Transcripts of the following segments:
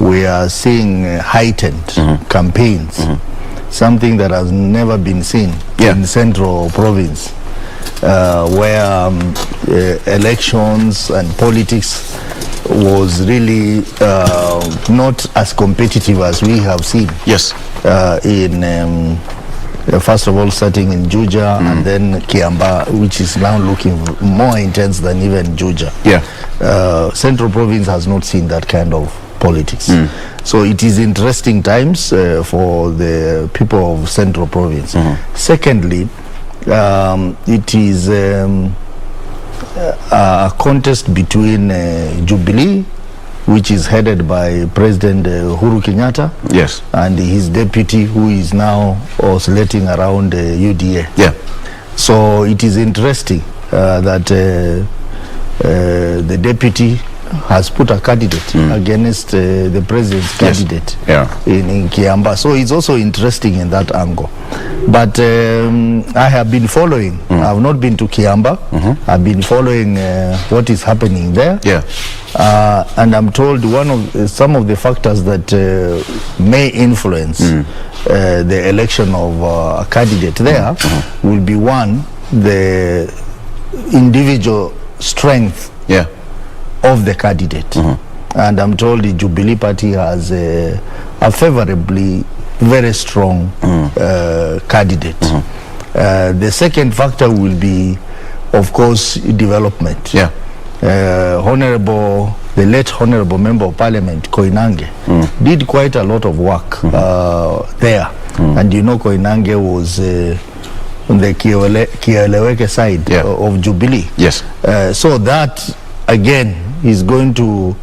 we are seeing heightened campaigns, something that has never been seen in Central Province, where elections and politics was really not as competitive as we have seen. Yes. First of all, starting in Juja and then Kiamba, which is now looking more intense than even Juja. Yeah. Central Province has not seen that kind of politics. So it is interesting times for the people of Central Province. Secondly, it is a contest between Jubilee, which is headed by President Uhuru Kenyatta, yes, and his deputy, who is now oscillating around UDA. Yeah. So it is interesting that the deputy has put a candidate against the president's candidate in Kiamba. So it's also interesting in that angle. But I have been following. I have not been to Kiamba. I've been following what is happening there. Yeah. And I'm told some of the factors that may influence the election of a candidate there will be, one, the individual strength of the candidate. And I'm told the Jubilee Party has a favorably very strong candidate. The second factor will be, of course, development. Yeah. The late Honorable Member of Parliament, Koinange, did quite a lot of work there. And you know, Koinange was on the Kieleweke side of Jubilee. Yes. So that, again, is going to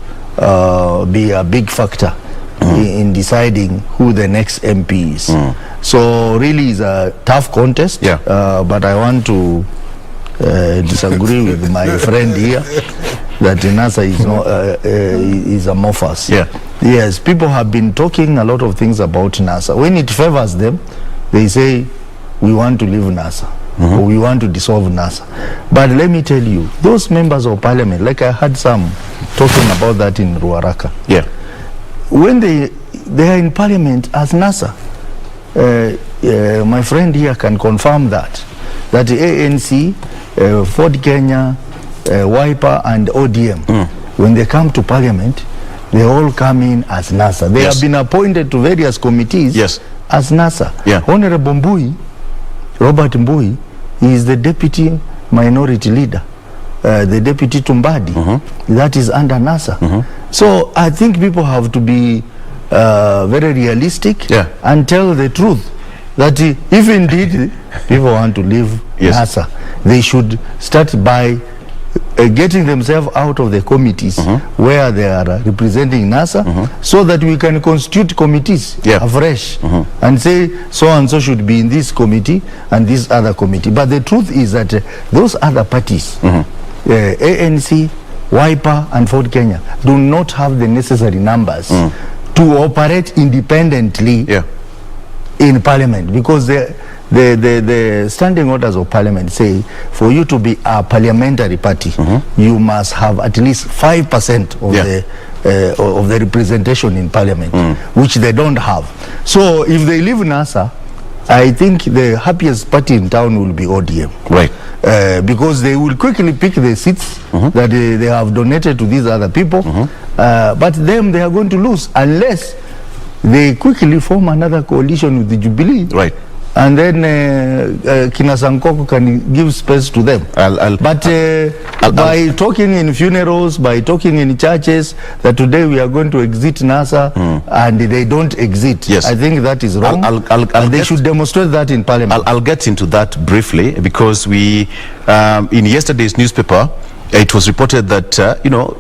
be a big factor in deciding who the next MP is. So really it's a tough contest, but I want to disagree with my friend here that NASA is not is amorphous. Yes, people have been talking a lot of things about NASA. When it favors them, they say we want to leave NASA. Or we want to dissolve NASA. But let me tell you, those members of parliament, like I had some talking about that in Ruaraka. Yeah. When they are in parliament as NASA, my friend here can confirm that ANC, Ford Kenya, Wiper and ODM, when they come to parliament, they all come in as NASA. They have been appointed to various committees as NASA. Honorable Mbui, Robert Mbui, he is the deputy minority leader, the deputy Tumbadi, that is under NASA. So I think people have to be very realistic and tell the truth that if indeed people want to leave NASA, they should start by getting themselves out of the committees where they are representing NASA, so that we can constitute committees afresh and say so and so should be in this committee and this other committee. But the truth is that those other parties, ANC, Wiper and Ford Kenya, do not have the necessary numbers to operate independently in parliament, because the standing orders of parliament say for you to be a parliamentary party, you must have at least 5% of the representation in parliament, which they don't have. So if they leave NASA, I think the happiest party in town will be ODM. Right. Because they will quickly pick the seats that they have donated to these other people, but them they are going to lose unless they quickly form another coalition with the Jubilee. Right. And then Kina Sankok can give space to them. By talking in funerals, by talking in churches, that today we are going to exit NASA, and they don't exit. I think that is wrong. They should demonstrate that in parliament. I'll get into that briefly, because we, in yesterday's newspaper, it was reported that, you know,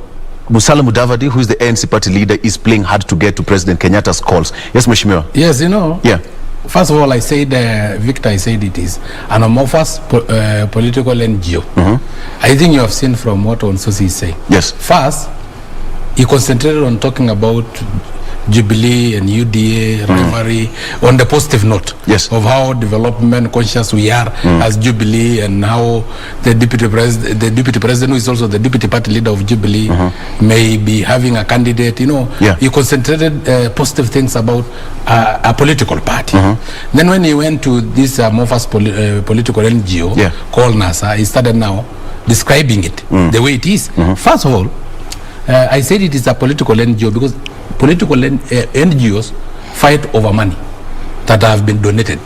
Musalia Mudavadi, who is the ANC party leader, is playing hard to get to President Kenyatta's calls. Yes, Mheshimiwa. Yes, you know. First of all, I said, Victor, I said it is an amorphous political NGO. I think you have seen from what Osotsi is saying. Yes. First, he concentrated on talking about Jubilee and UDA rivalry on the positive note of how development conscious we are as Jubilee, and how the deputy president, who is also the deputy party leader of Jubilee, may be having a candidate. He concentrated positive things about a political party. Then when he went to this amorphous political NGO called NASA, he started now describing it the way it is. First of all, I said it is a political NGO because political NGOs fight over money that have been donated.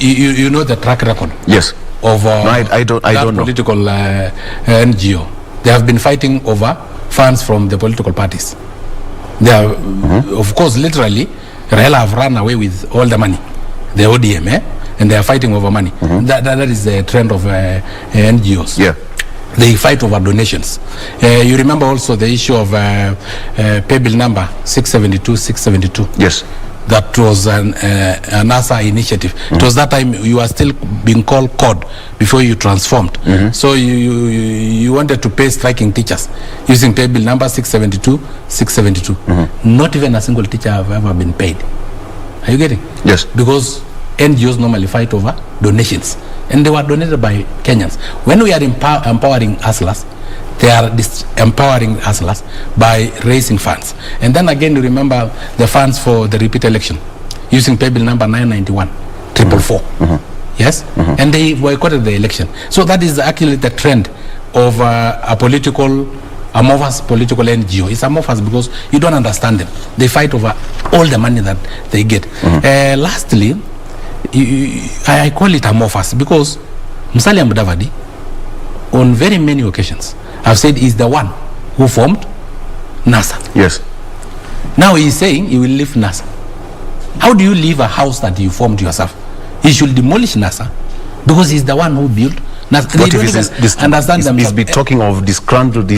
You know the track record. Yes. Of I don't know. Political NGO. They have been fighting over funds from the political parties. They are, of course, literally, Raila have run away with all the money, the ODM, and they are fighting over money. That is the trend of NGOs. Yeah. They fight over donations. You remember also the issue of pay bill number 672. Yes. That was a NASA initiative. It was that time you were still being called COD before you transformed. So you wanted to pay striking teachers using pay bill number 672. Not even a single teacher have ever been paid. Are you getting? Yes. Because NGOs normally fight over donations, and they were donated by Kenyans. When we are empowering hustlers, they are empowering hustlers by raising funds. And then again, you remember the funds for the repeat election using pay bill number 991-444. Yes? And they boycotted the election. So that is actually the trend of a amorphous political NGO. It's amorphous because you don't understand them. They fight over all the money that they get. Lastly, I call it amorphous because Musalia Mudavadi, on very many occasions, I've said he's the one who formed NASA. Yes. Now he's saying he will leave NASA. How do you leave a house that you formed yourself? He should demolish NASA because he's the one who built NASA. What if he's be talking of disgruntled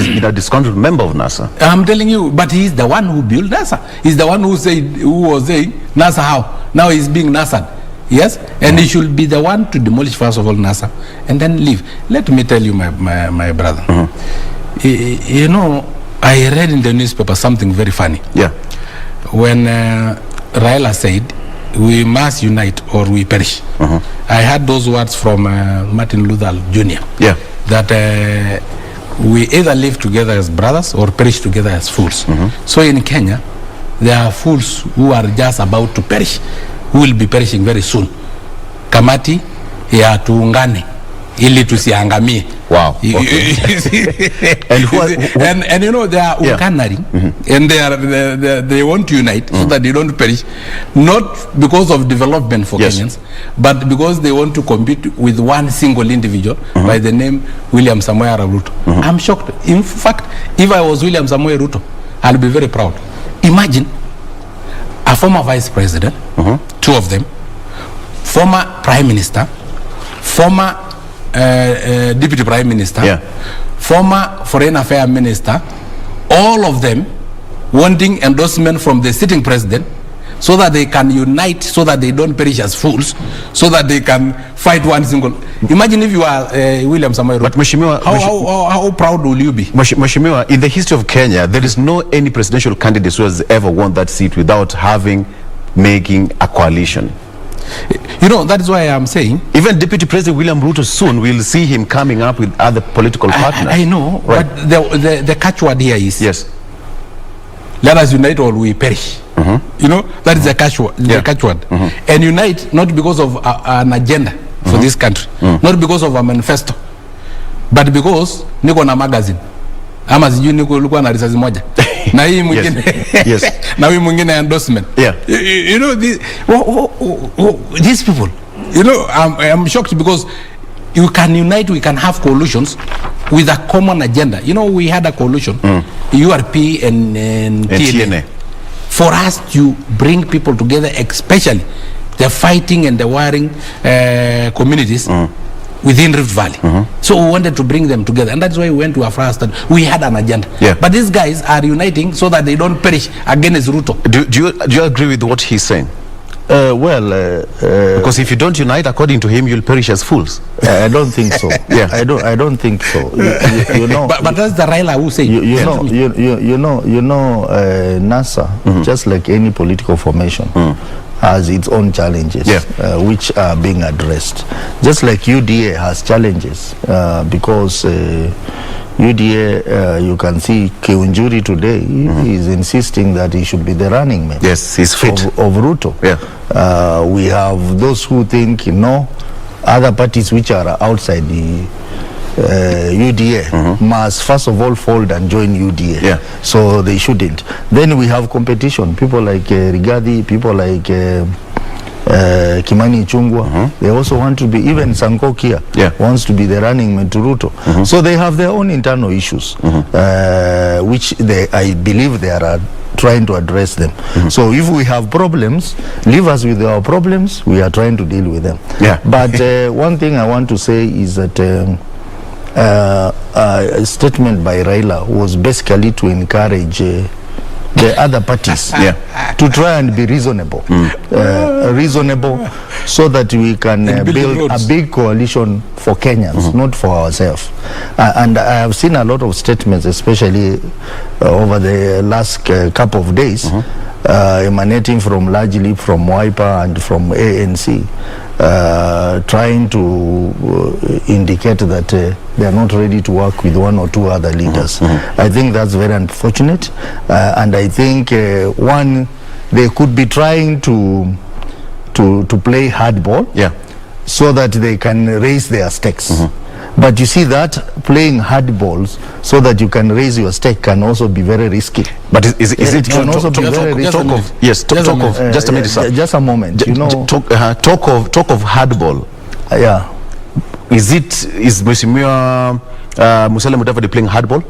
member of NASA? I'm telling you, but he's the one who built NASA. He's the one who was saying NASA how? Now he's being NASA'd. Yes, and he should be the one to demolish first of all NASA and then leave. Let me tell you, my brother. You know, I read in the newspaper something very funny. Yeah. When Raila said, "We must unite or we perish," I heard those words from Martin Luther Jr. Yeah. That we either live together as brothers or perish together as fools. So in Kenya, there are fools who are just about to perish, who will be perishing very soon. Kamati ya tuungane ili tusiangamie. Wow. Okay. and you know they are uncanary, and they want to unite so that they don't perish, not because of development for Kenyans, but because they want to compete with one single individual by the name William Samoei Ruto. I'm shocked. In fact, if I was William Samoei Ruto, I'll be very proud. Imagine a former vice president, two of them, former prime minister, former deputy prime minister, former foreign affairs minister, all of them wanting endorsement from the sitting president so that they can unite, so that they don't perish as fools, so that they can fight one single. Imagine if you are William Samoei Ruto. But Mheshimiwa, how proud will you be? Mheshimiwa, in the history of Kenya, there is no any presidential candidate who has ever won that seat without making a coalition. You know, that is why I'm saying, even Deputy President William Ruto soon will see him coming up with other political partners. I know, right. But the catchword here is, let us unite or we perish. You know, that is the catchword. The catchword. And unite not because of an agenda for this country, not because of a manifesto, but because niko na magazine. Ama sijui niko lukua na risasi moja. Na hii mwingine. Na hii mwingine endorsement. You know, these people, you know, I'm shocked because you can unite, we can have coalitions with a common agenda. You know, we had a coalition, URP and TNA. For us to bring people together, especially the fighting and the warring communities within Rift Valley. So we wanted to bring them together, and that's why we went to Afra State. We had an agenda. But these guys are uniting so that they don't perish against Ruto. Do you agree with what he's saying? Because if you don't unite, according to him, you'll perish as fools. I don't think so. Yeah. I don't think so. You know, but that's the Raila who said. You know, NASA, just like any political formation, has its own challenges, which are being addressed. Just like UDA has challenges, because UDA, you can see Kiunjuri today is insisting that he should be the running mate. Yes, he's fit. Of Ruto. Yeah. We have those who think, other parties which are outside the UDA must first of all fold and join UDA. Yeah. So they shouldn't. Then we have competition. People like Rigathi, people like Kimani Ichung'wah, they also want to be, even Sankok here wants to be the running mate to Ruto. So they have their own internal issues, which I believe they are trying to address them. So if we have problems, leave us with our problems. We are trying to deal with them. Yeah. But one thing I want to say is that a statement by Raila was basically to encourage the other parties to try and be reasonable, so that we can build a big coalition for Kenyans, not for ourselves. And I have seen a lot of statements, especially over the last couple of days, emanating largely from Wiper and from ANC, trying to indicate that they are not ready to work with one or two other leaders. I think that's very unfortunate, and I think they could be trying to play hardball, so that they can raise their stakes. But you see that playing hardballs so that you can raise your stake can also be very risky. But is it can also be very risky. Just a minute, sir. Just a moment. Talk of hardball. Yeah. Is Mheshimiwa Musalia Mudavadi playing hardball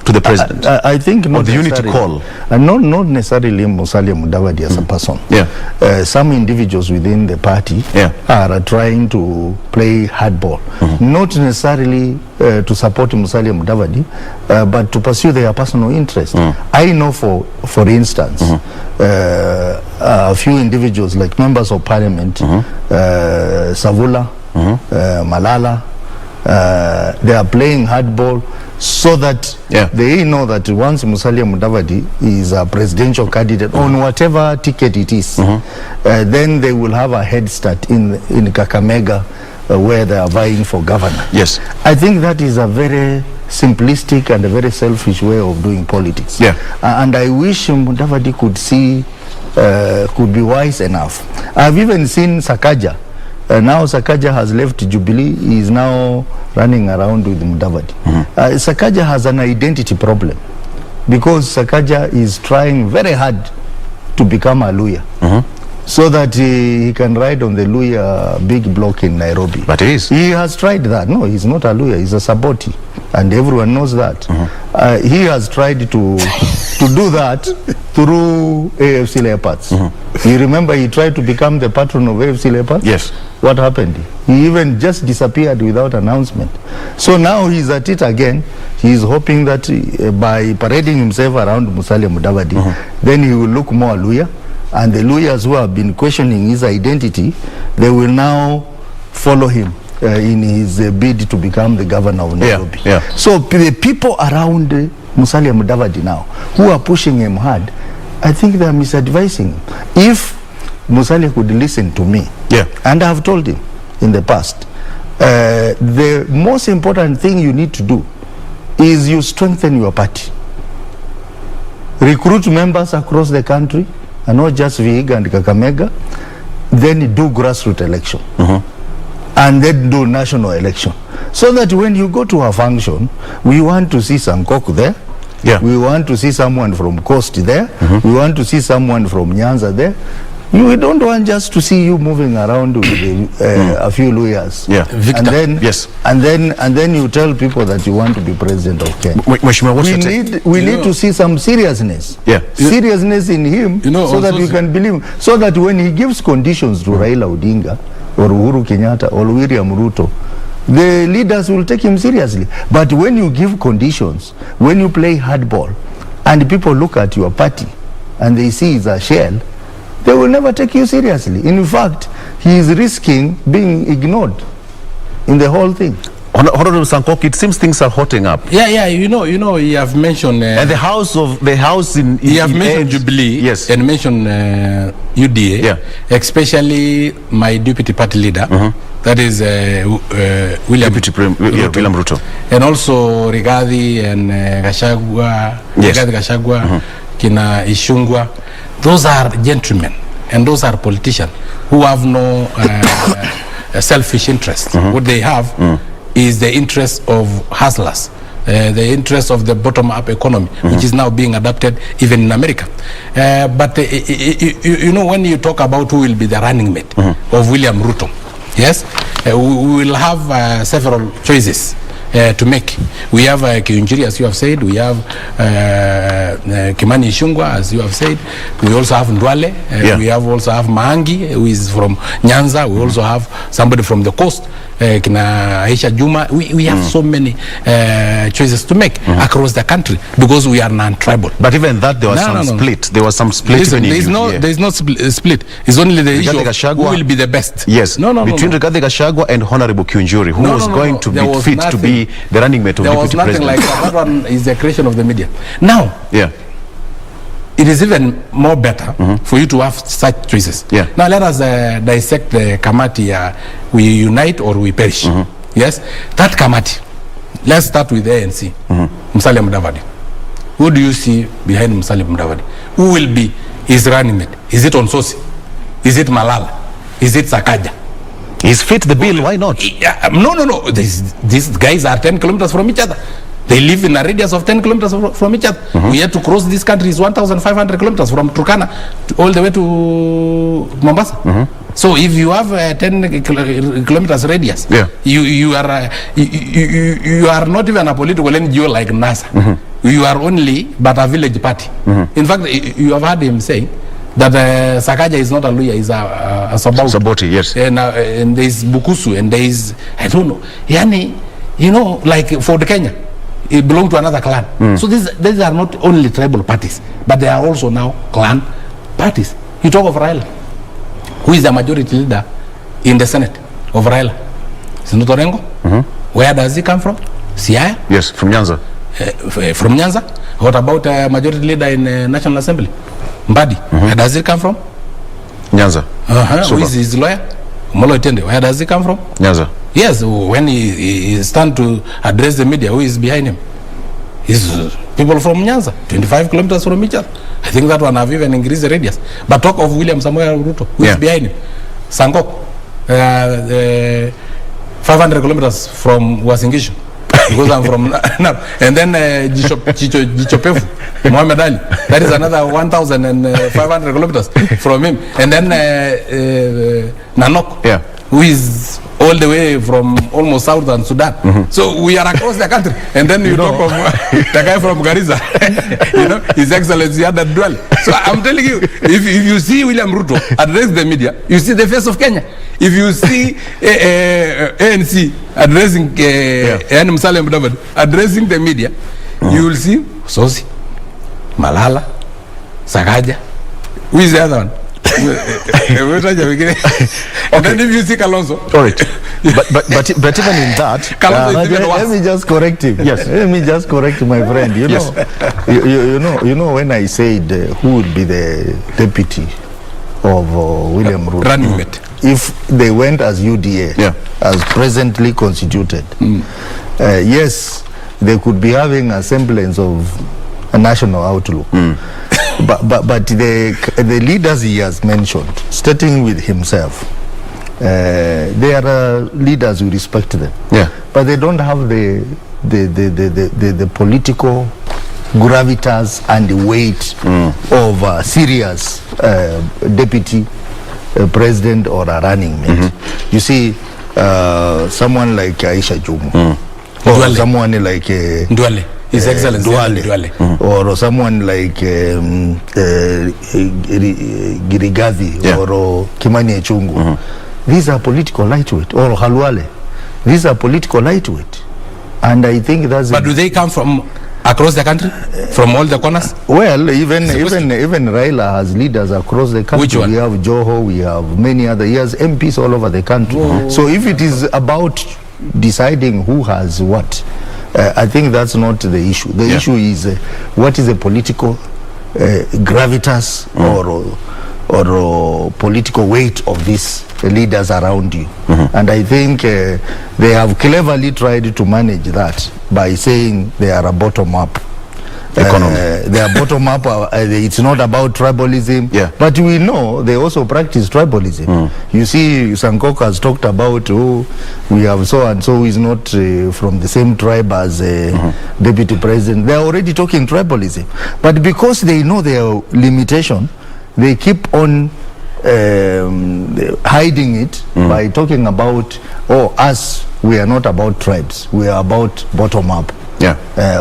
to the president? I think not. Or the unity call? Not necessarily Musalia Mudavadi as a person. Some individuals within the party are trying to play hardball, not necessarily to support Musalia Mudavadi, but to pursue their personal interest. I know, for instance, a few individuals like members of parliament, Savula, Malala, they are playing hardball so that they know that once Musalia Mudavadi is a presidential candidate on whatever ticket it is, then they will have a head start in Kakamega, where they are vying for governor. Yes. I think that is a very simplistic and a very selfish way of doing politics. And I wish Mudavadi could be wise enough. I've even seen Sakaja. Now Sakaja has left Jubilee. He is now running around with Mudavadi. Sakaja has an identity problem, because Sakaja is trying very hard to become a Luhya, so that he can ride on the Luhya big block in Nairobi. But he is. He has tried that. No, he's not a Luhya. He's a Saboti, and everyone knows that. He has tried to do that through AFC Leopards. You remember he tried to become the patron of AFC Leopards? Yes. What happened? He even just disappeared without announcement. So now he's at it again. He's hoping that by parading himself around Musalia Mudavadi, then he will look more Luhya, and the Luhyas who have been questioning his identity, they will now follow him in his bid to become the governor of Nairobi. So the people around Musalia Mudavadi now, who are pushing him hard, I think they are misadvising him. If Musalia could listen to me, and I have told him in the past, the most important thing you need to do is you strengthen your party. Recruit members across the country, and not just Vihiga and Kakamega, then do grassroots election, and then do national election. So that when you go to a function, we want to see Sankok there, we want to see someone from Coast there, we want to see someone from Nyanza there. We don't want just to see you moving around with a few lawyers. And then you tell people that you want to be president of Kenya. We need to see some seriousness. Seriousness in him, so that we can believe him. So that when he gives conditions to Raila Odinga or Uhuru Kenyatta or William Ruto, the leaders will take him seriously. But when you give conditions, when you play hardball, and people look at your party and they see it's a shell, they will never take you seriously. In fact, he is risking being ignored in the whole thing. Honorable Sankok, it seems things are hotting up. Yeah, you know, you have mentioned and the house in you have mentioned Jubilee, yes, and mentioned UDA, yeah, especially my deputy party leader, that is William Ruto, and also Rigathi and Gachagua, yes, Rigathi Gachagua, Kina Ishungwa. Those are gentlemen and those are politicians who have no selfish interest. What they have is the interest of hustlers, the interest of the bottom-up economy, which is now being adapted even in America. But you know, when you talk about who will be the running mate of William Ruto, yes, we will have several choices to make. We have Kiunjiri, as you have said. We have Kimani Ichung'wah, as you have said. We also have Ndwale. We also have Maangi, who is from Nyanza. We also have somebody from the coast, Kina Aisha Juma. We have so many choices to make across the country because we are non-tribal. But even that, there was some split. There was some split. Listen, there is no split. It's only the issue of who will be the best. Yes. Between Rigathi Gachagua and Honorable Kiunjiri, who was going to be fit to be the running mate of deputy president. There was nothing like that. That one is the creation of the media. Now, it is even more better for you to have such choices. Now let us dissect the Kamati. We unite or we perish. Yes, that Kamati. Let's start with the ANC. Musalia Mudavadi. Who do you see behind Musalia Mudavadi? Who will be his running mate? Is it Osotsi? Is it Malala? Is it Sakaja? He's fit the bill, why not? No. These guys are 10 kilometers from each other. They live in a radius of 10 kilometers from each other. We had to cross this country is 1,500 kilometers from Turkana all the way to Mombasa. So if you have a 10 kilometers radius, you are not even a political NGO like NASA. You are only but a village party. In fact, you have heard him saying that Sakaja is not a Luya, is a Saboti, yes. And there is Bukusu, and there is, I don't know, Yani, you know, like for the Kenya, it belonged to another clan. So these are not only tribal parties, but they are also now clan parties. You talk of Raila, who is the majority leader in the Senate of Raila. Is it not Orengo? Where does he come from? Siaya? Yes, from Nyanza. From Nyanza? What about majority leader in National Assembly? Mbadi, where does it come from? Nyanza. Who is his lawyer? Molo Itende, where does it come from? Nyanza. Yes, when he stand to address the media, who is behind him? He's people from Nyanza, 25 kilometers from each other. I think that one have even increased the radius. But talk of William Samoei Ruto, who is behind him? Sankok, 500 kilometers from Wasingishu. Because I'm from and then Jichopefu, Muhammad Ali, that is another 1,500 kilometers from him, and then Nanok, who is all the way from almost southern Sudan. So we are across the country, and then you talk of the guy from Garissa, you know, His Excellency Adan Duale. So I'm telling you, if you see William Ruto address the media, you see the face of Kenya. If you see ANC addressing Musalia Mudavadi addressing the media, you will see Osotsi, Malala, Sakaja. Who is the other one? And then if you see Kalonzo. All right. But even in that, let me just correct him. Yes. Let me just correct my friend. You know, you know when I said who would be the deputy of William Ruto, running mate, if they went as UDA, as presently constituted, yes, they could be having a semblance of a national outlook. But the leaders he has mentioned, starting with himself, they are leaders, we respect them. But they don't have the political gravitas and the weight of a serious deputy president or a running mate. You see, someone like Aisha Juma, or someone like Ndwale, His Excellency Ndwale, or someone like Rigathi or Kimani Ichung'wah. These are political lightweight, or Halwale. These are political lightweight, and I think that's. But do they come from across the country from all the corners? Well, even Raila has leaders across the country. Which one? We have Joho, we have many other. He has MPs all over the country. So if it is about deciding who has what, I think that's not the issue. The issue is what is the political gravitas or political weight of these leaders around you. And I think they have cleverly tried to manage that by saying they are a bottom-up economy. They are bottom-up. It's not about tribalism. But we know they also practice tribalism. You see, Sankok has talked about, we have so-and-so who is not from the same tribe as deputy president. They are already talking tribalism. But because they know their limitation, they keep on hiding it by talking about, us, we are not about tribes, we are about bottom-up.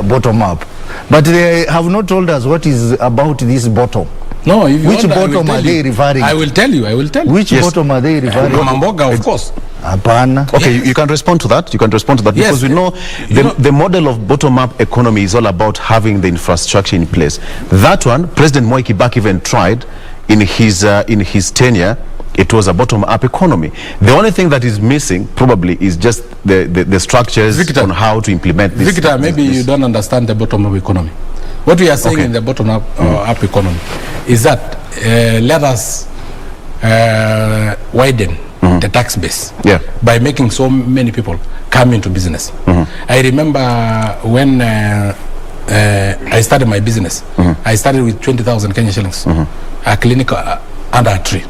Bottom-up. But they have not told us what is about this bottom. No, if you which want, bottom are they referring to? I will tell you. Which bottom are they referring to? Mamboga, of course. Apana. Okay, you can respond to that. You can respond to that because we know the model of bottom-up economy is all about having the infrastructure in place. That one, President Mwai Kibaki even tried in his tenure. It was a bottom-up economy. The only thing that is missing probably is just the structures on how to implement this. Victor, maybe you don't understand the bottom-up economy. What we are saying in the bottom-up economy is that let us widen the tax base by making so many people come into business. I remember when I started my business, I started with 20,000 Kenya shillings, a clinic under a tree.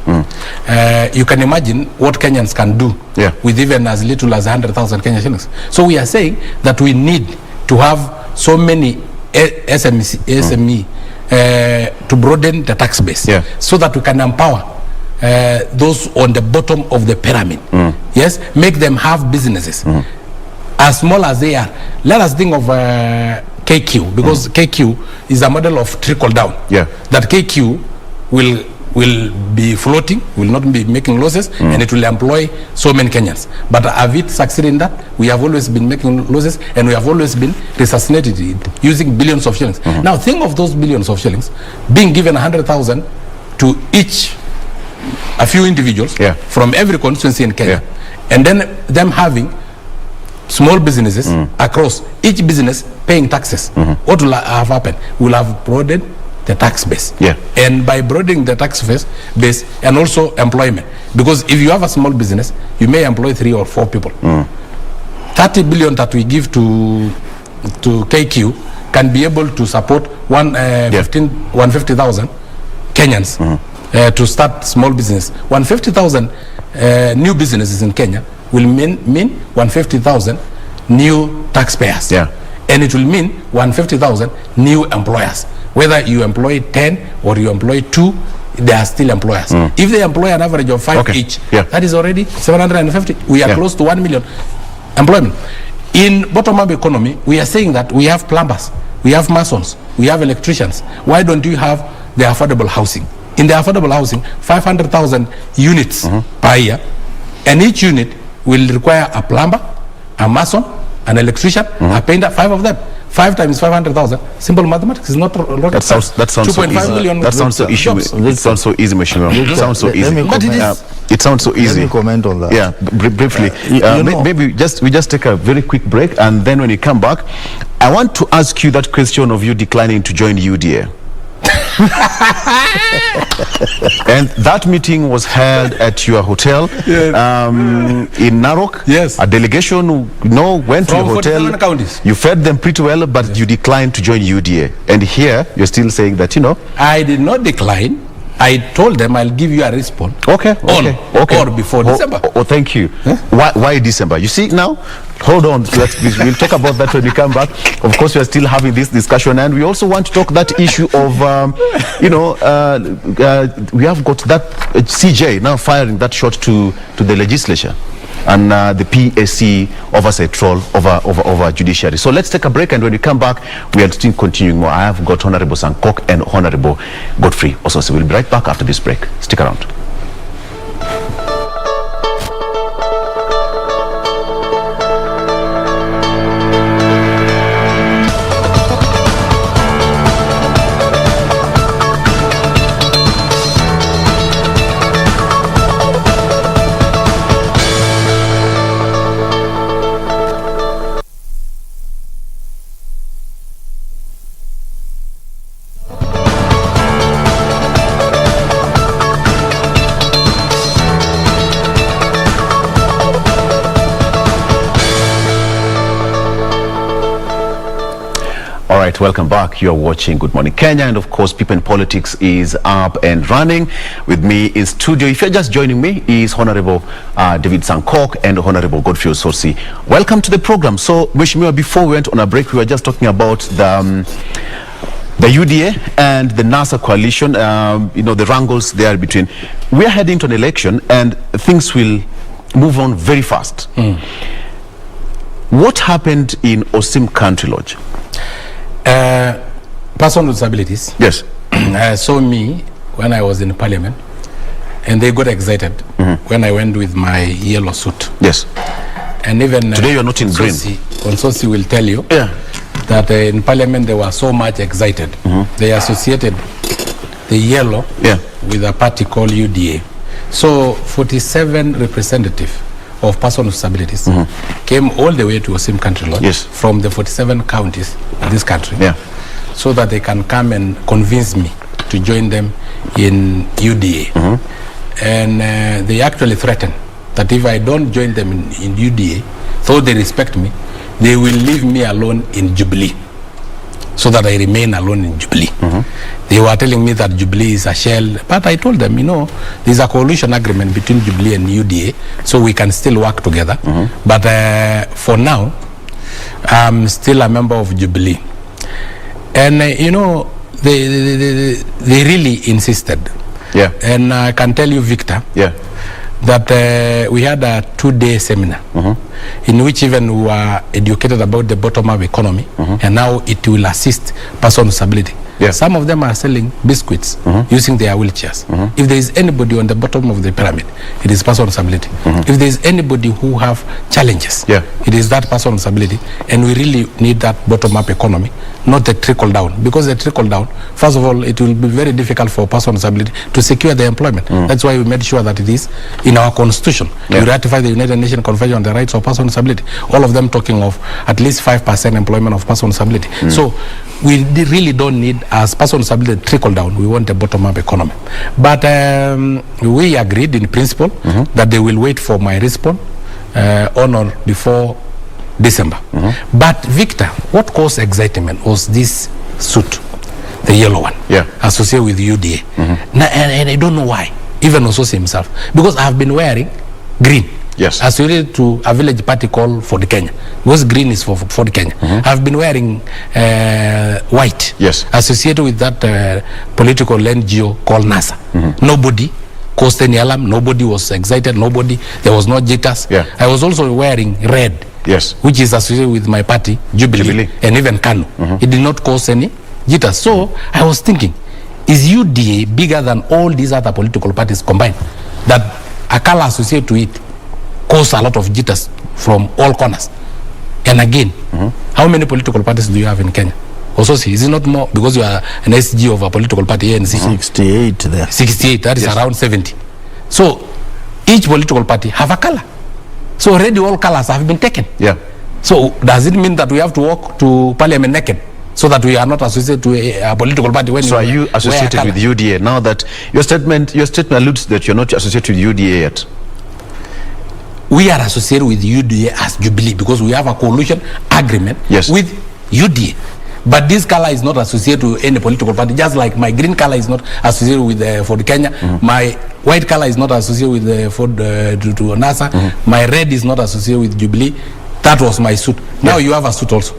You can imagine what Kenyans can do with even as little as 100,000 Kenya shillings. So we are saying that we need to have so many SME to broaden the tax base so that we can empower those on the bottom of the pyramid. Yes, make them have businesses as small as they are. Let us think of KQ, because KQ is a model of trickle down. That KQ will be floating, will not be making losses, and it will employ so many Kenyans. But have it succeeded in that? We have always been making losses, and we have always been resuscitated using billions of shillings. Now think of those billions of shillings being given 100,000 to each, a few individuals from every constituency in Kenya, and then them having small businesses across, each business paying taxes. What will have happened? We'll have broadened the tax base. And by broadening the tax base and also employment, because if you have a small business, you may employ 3 or 4 people. 30 billion that we give to KQ can be able to support 150,000 Kenyans to start small business. 150,000 new businesses in Kenya will mean 150,000 new taxpayers. And it will mean 150,000 new employers. Whether you employ 10 or you employ 2, they are still employers. If they employ an average of 5 each, that is already 750. We are close to 1 million employment. In bottom-up economy, we are saying that we have plumbers, we have masons, we have electricians. Why don't you have the affordable housing? In the affordable housing, 500,000 units per year, and each unit will require a plumber, a mason, an electrician, a painter, 5 of them. 5 times 500,000. Simple mathematics is not rocket. That sounds 2.5 million. That sounds so easy. It sounds so easy, Mheshimiwa. It sounds so easy. But it is. It sounds so easy. Let me comment on that. Yeah, briefly. Maybe we just take a very quick break, and then when you come back, I want to ask you that question of you declining to join UDA. And that meeting was held at your hotel in Narok. A delegation went to your hotel. You fed them pretty well, but you declined to join UDA. And here you're still saying that I did not decline. I told them I'll give you a response. Or before December. Thank you. Why December? You see now. Hold on. We'll talk about that when we come back. Of course, we are still having this discussion, and we also want to talk that issue of, we have got that CJ now firing that shot to the legislature and the PSC oversight role over judiciary. So let's take a break, and when we come back, we are still continuing more. I have got Honorable Sankok and Honorable Godfrey Osotsi. We'll be right back after this break. Stick around. right, welcome back. You are watching Good Morning Kenya, and of course, People in Politics is up and running. With me in studio, if you're just joining me, is Honorable David Sankok and Honorable Godfrey Osotsi. Welcome to the program. So, Mheshimiwa, before we went on a break, we were just talking about the UDA and the NASA coalition, the wrangles there between. We are heading to an election, and things will move on very fast. What happened in Osim Country Lodge? Person with disabilities. Yes. Saw me when I was in Parliament, and they got excited when I went with my yellow suit. Yes. And even today you are not in green. Osotsi will tell you that in Parliament they were so much excited. They associated the yellow with a party called UDA. So 47 representatives of persons with disabilities came all the way to Osim Country Lodge from the 47 counties in this country, so that they can come and convince me to join them in UDA. And they actually threatened that if I don't join them in UDA, though they respect me, they will leave me alone in Jubilee, so that I remain alone in Jubilee. They were telling me that Jubilee is a shell, but I told them, there's a coalition agreement between Jubilee and UDA, so we can still work together. But for now, I'm still a member of Jubilee. And, they really insisted. And I can tell you, Victor, that we had a 2-day seminar in which even we were educated about the bottom-up economy, and now it will assist persons with disability. Some of them are selling biscuits using their wheelchairs. If there is anybody on the bottom of the pyramid, it is person with disability. If there is anybody who have challenges, it is that person with disability. And we really need that bottom-up economy, not the trickle-down. Because the trickle-down, first of all, it will be very difficult for person with disability to secure their employment. That's why we made sure that it is in our constitution. We ratify the United Nations Convention on the Rights of Persons with Disability. All of them talking of at least 5% employment of persons with disability. So we really don't need, as persons with disability, trickle down. We want a bottom-up economy. But we agreed in principle that they will wait for my response on or before December. But Victor, what caused excitement was this suit, the yellow one, associated with UDA. And I don't know why, even Osotsi himself, because I have been wearing green. Associated to a village party called For the Kenya, because green is for the Kenya. I've been wearing white, associated with that political NGO called NASA. Nobody caused any alarm, nobody was excited, there was no jitters. I was also wearing red, which is associated with my party, Jubilee. And even Kanu. It did not cause any jitters. So I was thinking, is UDA bigger than all these other political parties combined? That a color associated to it cause a lot of jitters from all corners. And again, how many political parties do you have in Kenya? Osotsi, is it not more, because you are an SG of a political party, ANC? 68 there. 68, that is around 70. So each political party have a color. So already all colors have been taken. So does it mean that we have to walk to Parliament naked, so that we are not associated to a political party? When so are you associated with UDA now that your statement alludes that you're not associated with UDA yet? We are associated with UDA as Jubilee because we have a coalition agreement with UDA. But this color is not associated to any political party, just like my green color is not associated with For the Kenya. My white color is not associated with to NASA. My red is not associated with Jubilee. That was my suit. Now you have a suit also.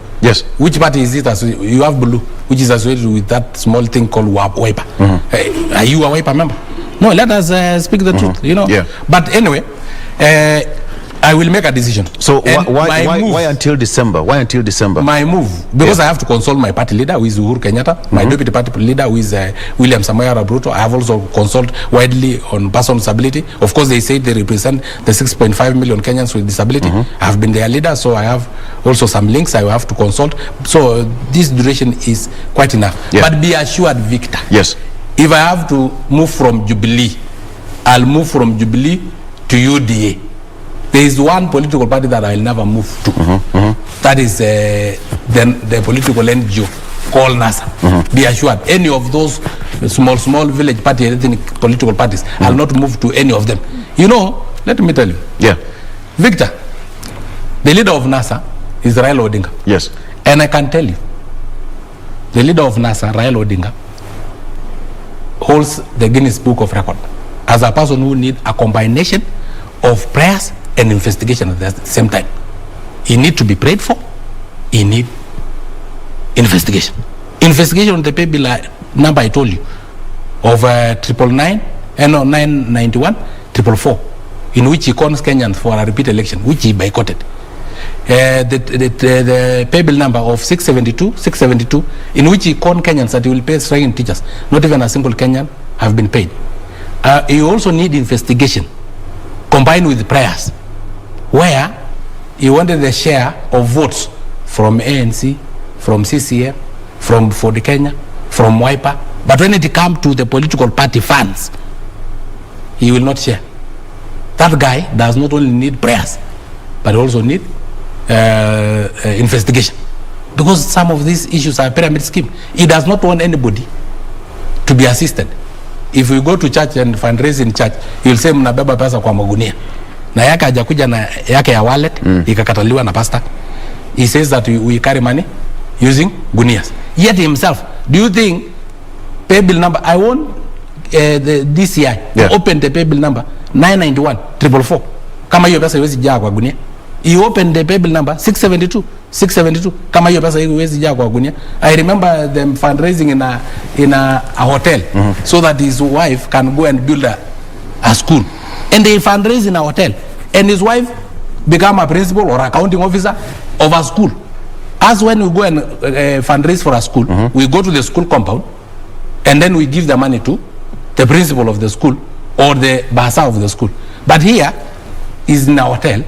Which party is it associated? You have blue, which is associated with that small thing called wiper. Are you a wiper member? No, let us speak the truth, But anyway, I will make a decision. So why until December? Why until December? My move, because I have to consult my party leader, who is Uhuru Kenyatta, my deputy party leader, who is William Samoei Ruto. I have also consulted widely on persons with disability. Of course, they say they represent the 6.5 million Kenyans with disability. I have been their leader, so I have also some links I will have to consult. So this duration is quite enough. But be assured, Victor, if I have to move from Jubilee, I'll move from Jubilee to UDA. There is one political party that I will never move to. That is the political NGO called NASA. Be assured, any of those small village party, ethnic political parties, I'll not move to any of them. Let me tell you. Victor, the leader of NASA is Raila Odinga. Yes. And I can tell you, the leader of NASA, Raila Odinga, holds the Guinness Book of Record as a person who need a combination of prayers and investigation at the same time. He need to be prayed for. He need investigation. Investigation on the pay bill number I told you of 991 444, in which he cons Kenyans for a repeat election, which he boycotted. The pay bill number of 672, in which he conned Kenyans that he will pay striking teachers. Not even a single Kenyan have been paid. You also need investigation combined with prayers, where he wanted the share of votes from ANC, from CCM, from Ford Kenya, from Wiper. But when it comes to the political party funds, he will not share. That guy does not only need prayers, but also need investigation, because some of these issues are pyramid scheme. He does not want anybody to be assisted. If we go to church and fundraise in church, he will say mnabeba pesa kwa magunia, na yake hajakuja na yake ya wallet ikakataliwa na pastor. He says that we carry money using gunias. Yet himself, do you think pay bill number, I want the DCI to open the pay bill number 991 444, kama hiyo pesa iwezi jaa kwa gunia. He opened the pay bill number 672, kama hiyo pesa iwezi jaa kwa gunia. I remember them fundraising in a hotel so that his wife can go and build a school, and they fundraise in a hotel, and his wife become a principal or accounting officer of a school. As when we go and fundraise for a school, we go to the school compound, and then we give the money to the principal of the school or the basa of the school. But here is in a hotel,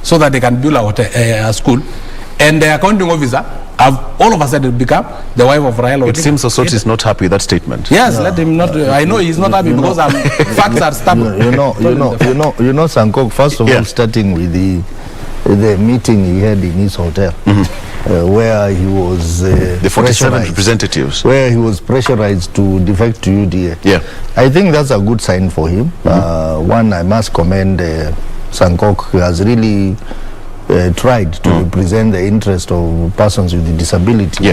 so that they can build a school, and the accounting officer have all of a sudden become the wife of Raila Odinga. It seems Osotsi is not happy with that statement. Yes, let him not. I know he's not happy because facts are stubborn. You know, Sankok. First of all, starting with the meeting he had in his hotel, where he was the 47 representatives, where he was pressurized to defect to UDA. Yeah, I think that's a good sign for him. One, I must commend Sankok, who has really tried to represent the interest of persons with disability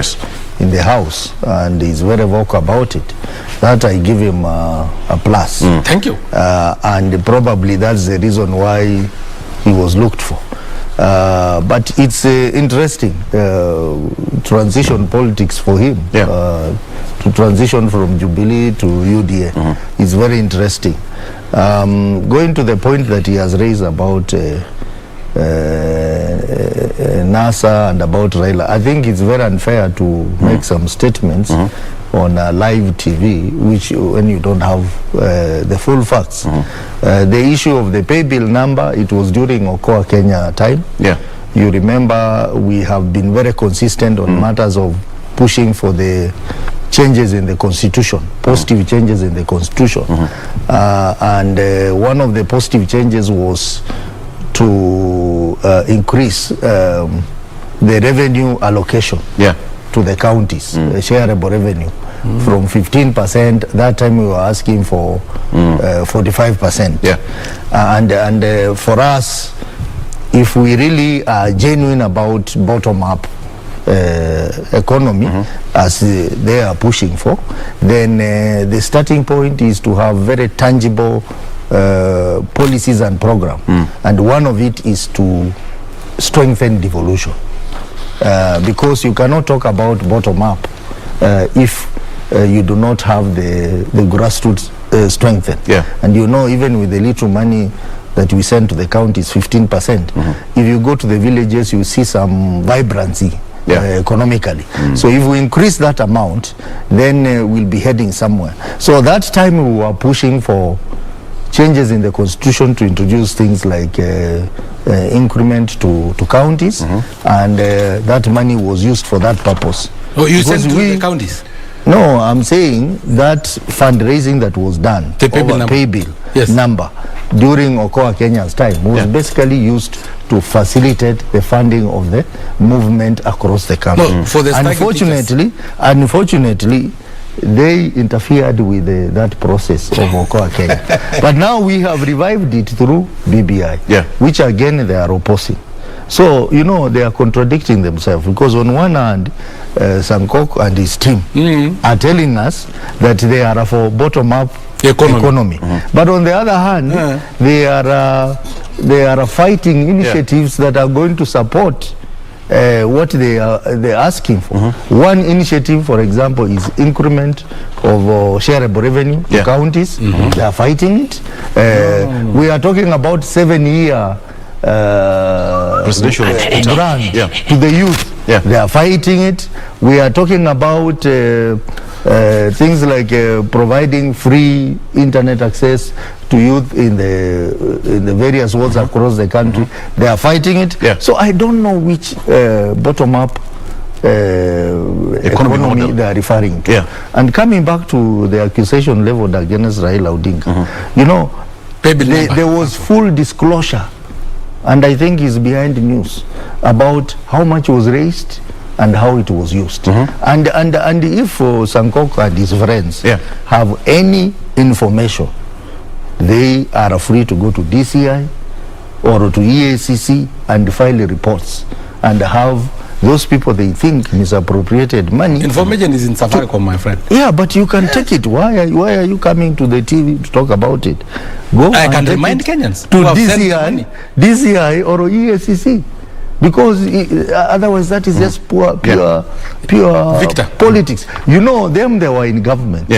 in the House, and he's very vocal about it. That I give him a plus. Thank you. And probably that's the reason why he was looked for. But it's interesting transition politics for him, to transition from Jubilee to UDA. It's very interesting. Going to the point that he has raised about NASA and about Raila, I think it's very unfair to make some statements on live TV, which when you don't have the full facts. The issue of the pay bill number, it was during Okoa Kenya time. You remember we have been very consistent on matters of pushing for the changes in the constitution, positive changes in the constitution. And one of the positive changes was to increase the revenue allocation to the counties, shareable revenue, from 15%. That time we were asking for 45%. And for us, if we really are genuine about bottom-up economy, as they are pushing for, then the starting point is to have very tangible policies and program, and one of it is to strengthen devolution, because you cannot talk about bottom up if you do not have the grassroots strengthened. And you know, even with the little money that we send to the counties, 15%, if you go to the villages, you see some vibrancy economically. So if we increase that amount, then we'll be heading somewhere. So that time we were pushing for changes in the constitution to introduce things like increment to counties, and that money was used for that purpose. Oh, you sent to the counties? No, I'm saying that fundraising that was done, the pay bill number during Okoa Kenya's time was basically used to facilitate the funding of the movement across the country. No, for the unfortunately, they interfered with that process of Okoa Kenya. But now we have revived it through BBI, which again they are opposing. So, you know, they are contradicting themselves, because on one hand, Sankok and his team are telling us that they are for bottom-up economy. But on the other hand, they are fighting initiatives that are going to support what they're asking for. One initiative, for example, is increment of shareable revenue to counties. They are fighting it. We are talking about 7-year presidential grant to the youth. They are fighting it. We are talking about things like providing free internet access to youth in the various wards across the country. They are fighting it. So I don't know which bottom-up economy they are referring to. And coming back to the accusation leveled against Raila Odinga, you know, there was full disclosure, and I think is behind news, about how much was raised and how it was used. And if Sankok and his friends have any information, they are free to go to DCI or to EACC and file reports and have those people they think misappropriated money. Information is in Safaricom, my friend. Yeah, but you can take it. Why are you coming to the TV to talk about it? Go I can remind Kenyans to DCI or EACC. Because otherwise that is just pure Victor politics. You know them, they were in government.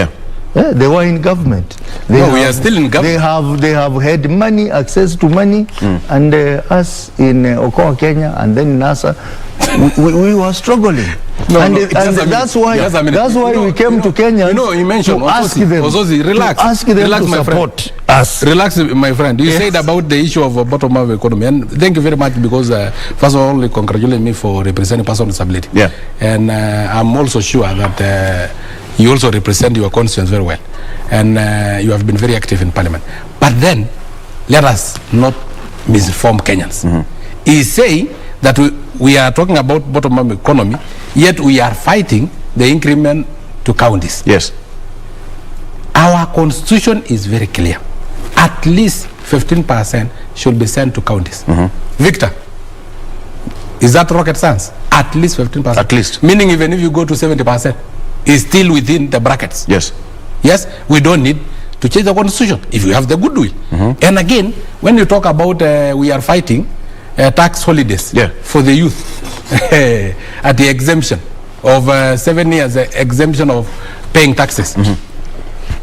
They were in government. We are still in government. They have had money, access to money, and us in Okoa, Kenya, and then NASA, we were struggling. And that's why we came to Kenya. You know, you mentioned to ask them, Osotsi, relax. To ask them relax, to my support friend. us. Relax, my friend. You said about the issue of bottom-up economy, and thank you very much, because first of all, you congratulate me for representing person with disability. And I'm also sure that you also represent your constituents very well, and you have been very active in Parliament. But then, let us not misinform Kenyans. He's saying that we are talking about bottom-up economy, yet we are fighting the increment to counties. Our constitution is very clear. At least 15% should be sent to counties. Victor, is that rocket science? At least 15%. At least. Meaning even if you go to 70%, it's still within the brackets. Yes, we don't need to change the constitution if you have the goodwill. And again, when you talk about we are fighting tax holidays for the youth at the exemption of 7 years exemption of paying taxes.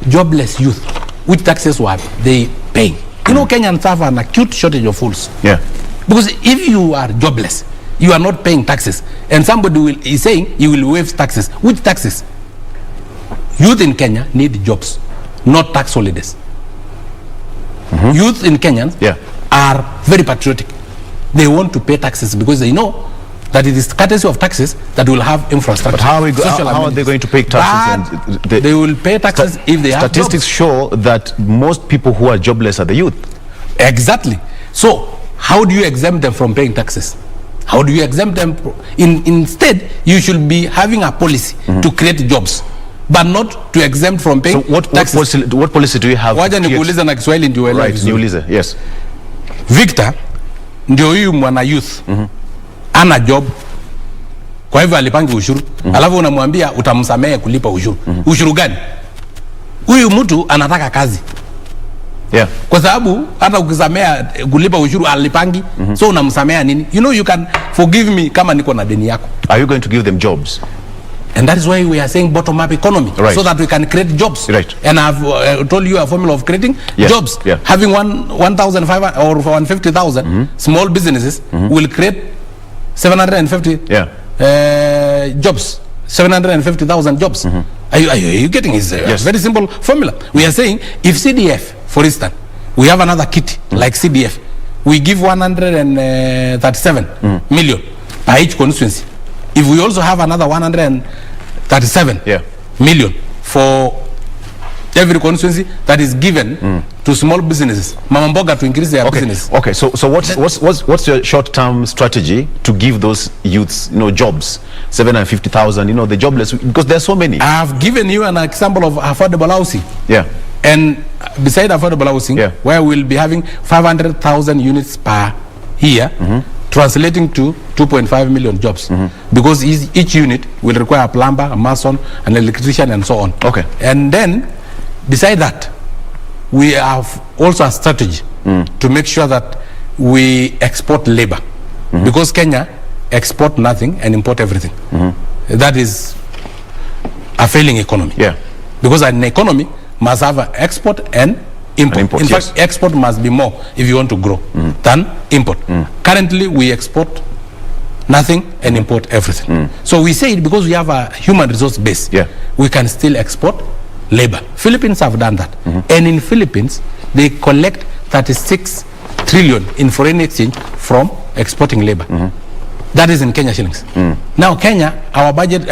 Jobless youth, which taxes were they paying? You know, Kenyans have an acute shortage of fools. Because if you are jobless, you are not paying taxes, and somebody is saying you will waive taxes. Which taxes? Youth in Kenya need jobs, not tax holidays. Youth in Kenya are very patriotic. They want to pay taxes because they know that it is courtesy of taxes that will have infrastructure. But how are they going to pay taxes? And they will pay taxes if they have statistics show that most people who are jobless are the youth. Exactly. So how do you exempt them from paying taxes? How do you exempt them? Instead, you should be having a policy to create jobs, but not to exempt from paying taxes. What policy do you have? Waja nikuuliza na Kiswahili ndio elewe. Right, niulize. Yes. Victor, ndio huyu mwana youth ana job, kwa hivyo alipangi ushuru, alafu unamwambia utamsamehe kulipa ushuru. Ushuru gani? Huyu mtu anataka kazi. Kwa sababu hata ukisamea kulipa ushuru alipangi, so unamsamea nini? You know, you can forgive me kama niko na deni yako. Are you going to give them jobs? And that is why we are saying bottom-up economy, so that we can create jobs. And I've told you a formula of creating jobs. Having 1,500 or 150,000 small businesses will create 750 jobs. 750,000 jobs. Are you getting it? It's a very simple formula. We are saying if CDF, for instance, we have another kit like CDF, we give 137 million per each constituency. If we also have another 137 million for every constituency that is given to small businesses, Mama Mboga, to increase their business. Okay, so what's your short-term strategy to give those youths, jobs? 750,000, the jobless, because there are so many. I have given you an example of affordable housing. And beside affordable housing, where we'll be having 500,000 units per year, translating to 2.5 million jobs, because each unit will require a plumber, a mason, an electrician, and so on. Okay. And then, beside that, we have also a strategy to make sure that we export labor, because Kenya export nothing and import everything. That is a failing economy. Yeah. Because an economy must have an export and import. In fact, export must be more if you want to grow than import. Currently, we export nothing and import everything. So we say it because we have a human resource base. Yeah. We can still export labor. Philippines have done that. And in Philippines, they collect 36 trillion in foreign exchange from exporting labor. That is in Kenya shillings. Now Kenya, our budget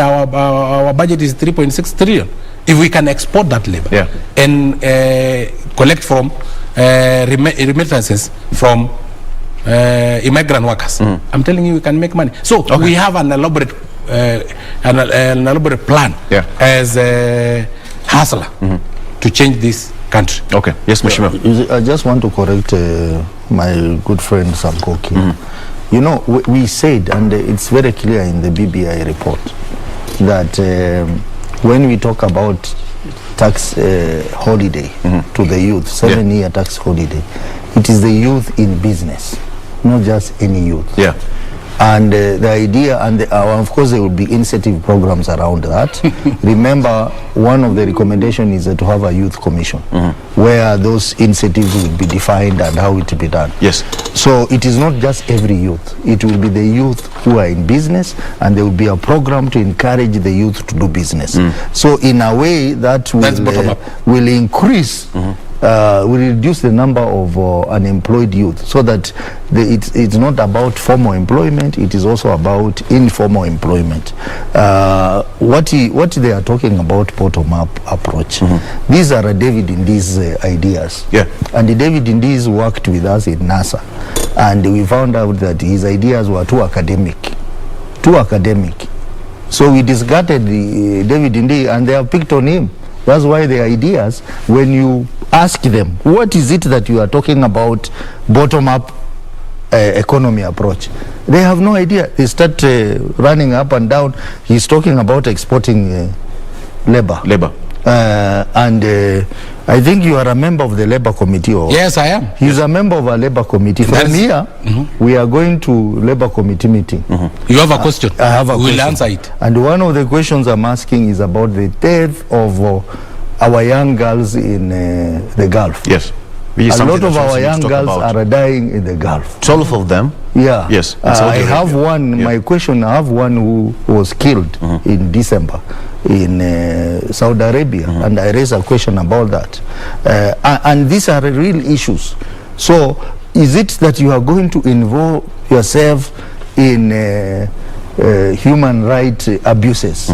is 3.6 trillion. If we can export that labor and collect from remittances from immigrant workers, I'm telling you, we can make money. So we have an elaborate plan as a hustler to change this country. Okay. Yes, Mheshimiwa. I just want to correct my good friend Sankok. You know, we said, and it's very clear in the BBI report, that when we talk about tax holiday to the youth, 7-year tax holiday, it is the youth in business, not just any youth. Yeah. And the idea, and of course there will be incentive programs around that. Remember, one of the recommendations is to have a youth commission where those incentives will be defined and how it will be done. Yes. So it is not just every youth. It will be the youth who are in business, and there will be a program to encourage the youth to do business. So in a way that will increase will reduce the number of unemployed youth, so that it's not about formal employment, it is also about informal employment. What they are talking about, bottom-up approach. These are David Nd's ideas. Yeah. And David Ndi worked with us in NASA, and we found out that his ideas were too academic. So we discarded David Ndi, and they have picked on him. That's why the ideas, when you ask them, what is it that you are talking about, bottom-up economy approach, they have no idea. They start running up and down. He's talking about exporting labor. I think you are a member of the labor committee. Yes, I am. He's a member of a labor committee. From here, we are going to labor committee meeting. You have a question? I have a question. We'll answer it. And one of the questions I'm asking is about the death of our young girls in the Gulf. Yes. A lot of our young girls are dying in the Gulf. 12 of them? Yeah. Yes. I have one, my question, I have one who was killed in December in Saudi Arabia, and I raised a question about that. And these are real issues. So is it that you are going to involve yourself in human rights abuses,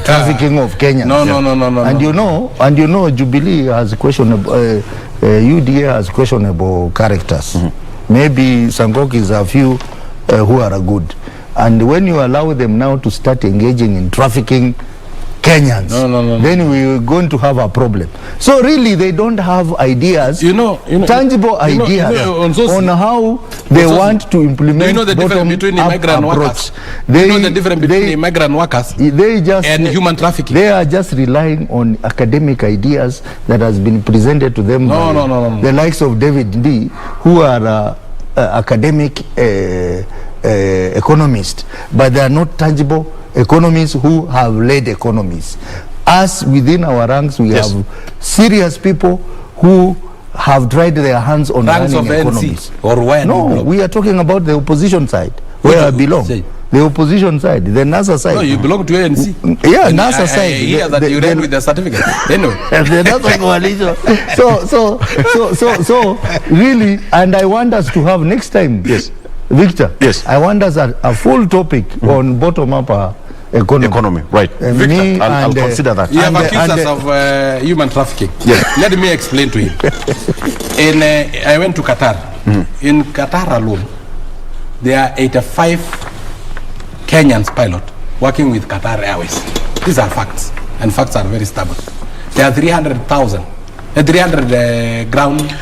trafficking of Kenyans? No. And you know, Jubilee has questionable, UDA has questionable characters. Maybe Sankok is a few who are good. And when you allow them now to start engaging in trafficking Kenyans, then we're going to have a problem. So really, they don't have ideas, tangible ideas on how they want to implement the difference between immigrant workers? The difference between immigrant workers and human trafficking? They are just relying on academic ideas that has been presented to them by the likes of David Ndi, who are academic economists, but they are not tangible economists who have led economies. Us, within our ranks, we have serious people who have tried their hands on running economies. Or where? No, we are talking about the opposition side, where I belong. The opposition side, the NASA side. No, you belong to ANC. Yeah, NASA side. I hear that you ran with the certificate. Anyway. The NASA coalition. So really, and I want us to have next time. Yes. Victor. Yes. I want us a full topic on bottom-up economy. Right. Victor, I'll consider that. You have accused us of human trafficking. Yes. Let me explain to him. I went to Qatar. In Qatar alone, there are 85 Kenyans pilot working with Qatar Airways. These are facts, and facts are very stubborn. There are 300 ground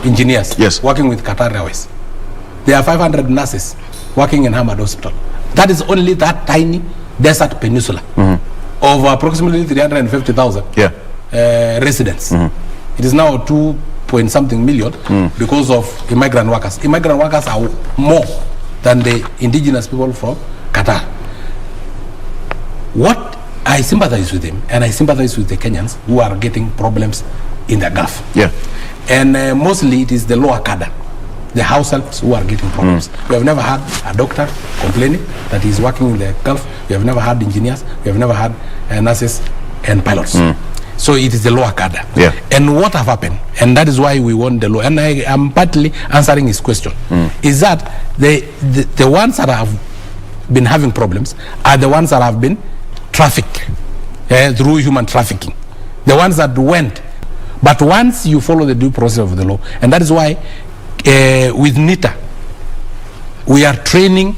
engineers working with Qatar Airways. There are 500 nurses working in Hamad Hospital. That is only that tiny desert peninsula of approximately 350,000 residents. It is now 2-point-something million because of immigrant workers. Immigrant workers are more than the indigenous people from Qatar. What I sympathize with him, and I sympathize with the Kenyans who are getting problems in the Gulf. Yeah. And mostly it is the lower cadre, the house helps who are getting problems. We have never had a doctor complaining that he's working in the Gulf. We have never had engineers. We have never had nurses and pilots. So it is the lower cadre. Yeah. And what have happened, and that is why we want the law, and I am partly answering his question, is that the ones that have been having problems are the ones that have been trafficked through human trafficking. The ones that went. But once you follow the due process of the law, and that is why with NITA, we are training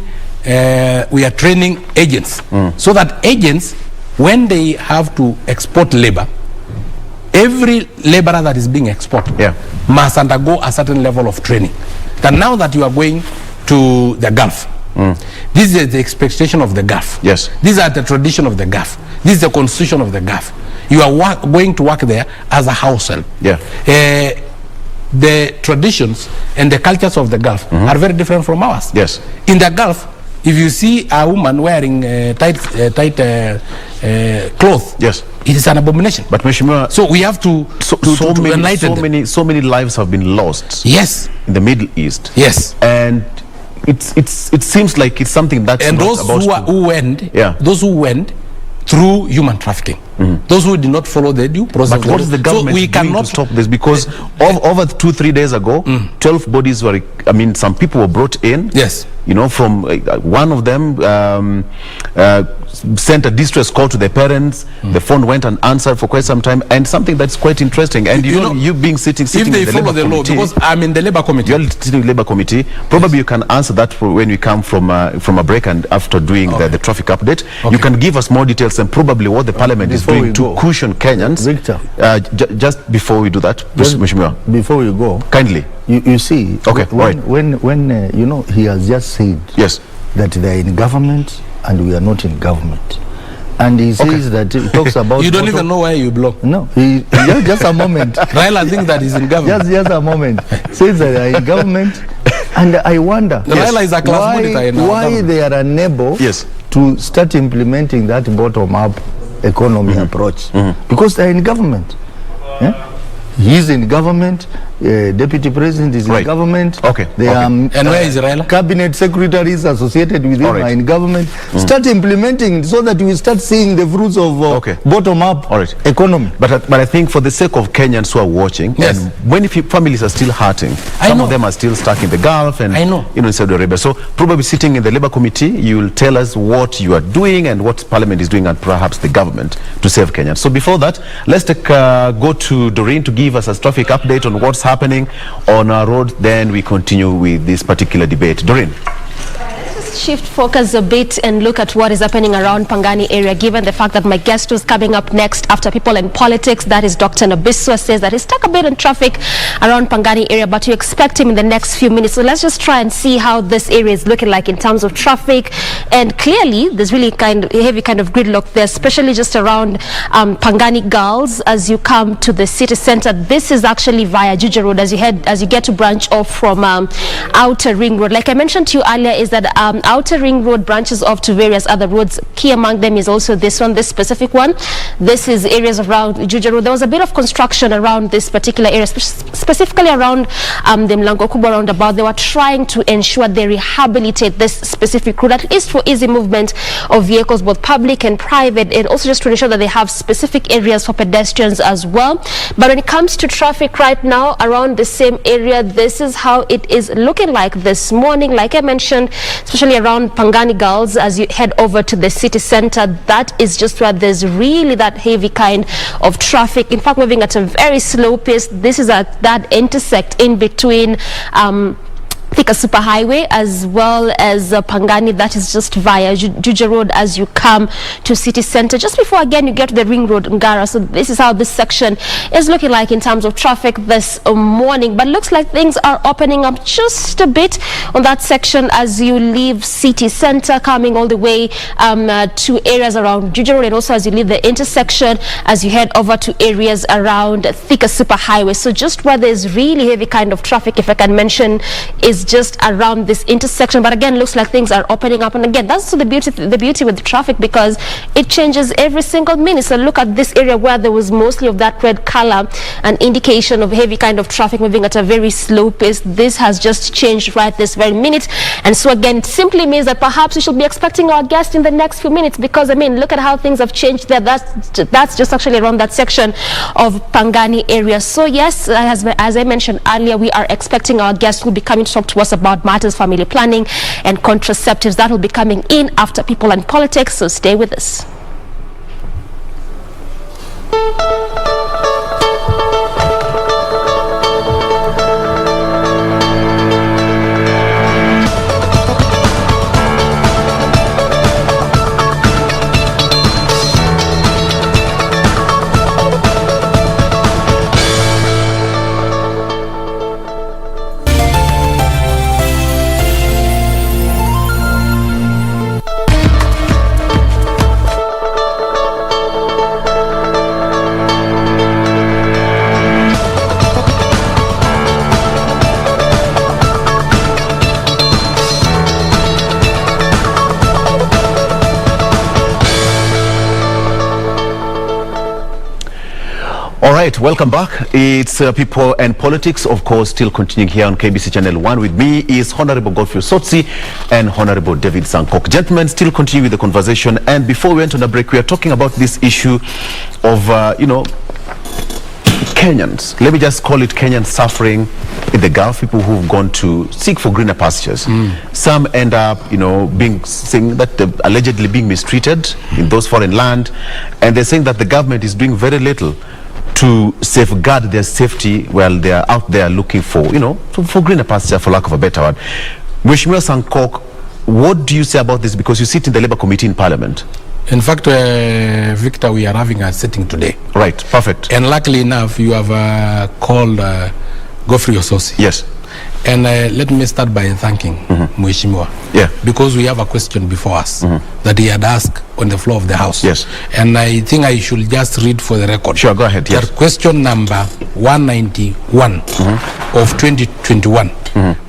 agents, so that agents, when they have to export labor, every laborer that is being exported must undergo a certain level of training. That now that you are going to the Gulf, this is the expectation of the Gulf. Yes. These are the tradition of the Gulf. This is the constitution of the Gulf. You are going to work there as a house help. Yeah. The traditions and the cultures of the Gulf are very different from ours. Yes. In the Gulf, if you see a woman wearing tight clothes, yes, it is an abomination. But Mheshimiwa, so we have to enlighten them. So many lives have been lost. Yes. In the Middle East. Yes. And it seems like it's something that's and not those who went through human trafficking, those who did not follow the due process. But what is the government doing to stop this? Because over 2-3 days ago, 12 bodies were, I mean, some people were brought in. Yes. You know, from one of them sent a distress call to their parents. The phone went unanswered for quite some time, and something that's quite interesting. And you know, you being sitting if they in the follow Labour the law, Committee, because I'm in the Labour Committee. You're sitting in the Labour Committee. Probably you can answer that when we come from a break and after doing the traffic update. You can give us more details and probably what the Parliament is doing to cushion Kenyans. Victor, just before we do that, Mheshimiwa, before we go, kindly. You see, when you know, he has just said that they are in government and we are not in government, and he says that he talks about you don't even know where you belong. No, just a moment. Raila thinks that he's in government. Just a moment. Says that they are in government, and I wonder Raila is a class monitor in why they are unable to start implementing that bottom-up economy approach, because they are in government. He's in government. Deputy President is in government. They are, and where is Raila? Cabinet secretaries associated with him are in government. Start implementing so that we start seeing the fruits of bottom-up economy. But I think for the sake of Kenyans who are watching, and when families are still hurting, some of them are still stuck in the Gulf and in Saudi Arabia. So probably sitting in the Labour Committee, you will tell us what you are doing and what Parliament is doing, and perhaps the government, to save Kenyans. So before that, let's go to Doreen to give us a traffic update on what's happening on our road. Then we continue with this particular debate. Doreen. Shift focus a bit and look at what is happening around Pangani area, given the fact that my guest who's coming up next after People in Politics, that is Dr. Nabiswa, says that he's stuck a bit in traffic around Pangani area, but you expect him in the next few minutes. So let's just try and see how this area is looking like in terms of traffic. And clearly there's really heavy kind of gridlock there, especially just around Pangani Girls as you come to the city center. This is actually via Juja Road as you get to branch off from Outer Ring Road. Like I mentioned to you earlier, is that Outer Ring Road branches off to various other roads. Key among them is also this specific one. This is areas around Juja Road. There was a bit of construction around this particular area, specifically around the Mlango Kubwa roundabout. They were trying to ensure they rehabilitate this specific road, at least for easy movement of vehicles, both public and private, and also just to ensure that they have specific areas for pedestrians as well. But when it comes to traffic right now around the same area, this is how it is looking like this morning. Like I mentioned, especially around Pangani Girls as you head over to the city center, that is just where there's really that heavy kind of traffic. In fact, moving at a very slow pace. This is at that intersect in between Thika Superhighway, as well as Pangani, that is just via Juja Road as you come to city center, just before again you get to the ring road Ngara. So this is how this section is looking like in terms of traffic this morning, but looks like things are opening up just a bit on that section as you leave city center, coming all the way to areas around Juja Road, and also as you leave the intersection as you head over to areas around Thika Superhighway. So just where there's really heavy kind of traffic, if I can mention, is just around this intersection. But again, looks like things are opening up, and again, that's the beauty with the traffic, because it changes every single minute. So look at this area where there was mostly of that red color, an indication of heavy kind of traffic moving at a very slow pace. This has just changed right this very minute, and so again, it simply means that perhaps we should be expecting our guest in the next few minutes, because I mean, look at how things have changed there. That's just actually around that section of Pangani area. So yes, as I mentioned earlier, we are expecting our guest will be coming to talk to us about matters family planning and contraceptives. That will be coming in after People and Politics, so stay with us. All right, welcome back. It's People and Politics, of course, still continuing here on KBC Channel 1. With me is Honorable Godfrey Osotsi and Honorable David Sankok. Gentlemen, still continue with the conversation. And before we went on a break, we are talking about this issue of, Kenyans. Let me just call it Kenyans suffering in the Gulf, people who've gone to seek for greener pastures. Some end up, saying that they're allegedly being mistreated in those foreign land. And they're saying that the government is doing very little to safeguard their safety while they are out there looking for, for greener pasture, for lack of a better word. Mheshimiwa Sankok, what do you say about this? Because you sit in the Labour Committee in Parliament. In fact, Victor, we are having a sitting today. Right, perfect. And luckily enough, you have called Godfrey Osotsi. Yes. And let me start by thanking Mheshimiwa. Yeah. Because we have a question before us that he had asked on the floor of the House. Yes. And I think I should just read for the record. Sure, go ahead. Yes. That question number 191 of 2021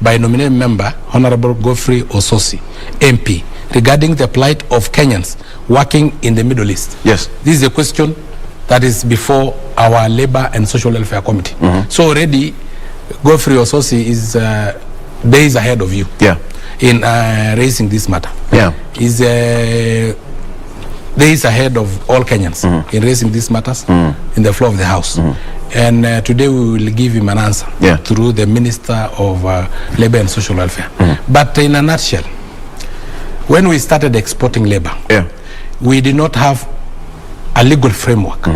by nominated member Honorable Godfrey Osotsi, MP, regarding the plight of Kenyans working in the Middle East. Yes. This is a question that is before our Labour and Social Welfare Committee. So already Godfrey Osotsi is days ahead of you in raising this matter. He's days ahead of all Kenyans in raising these matters in the floor of the House. And today we will give him an answer through the Minister of Labour and Social Welfare. But in a nutshell, when we started exporting labor, we did not have a legal framework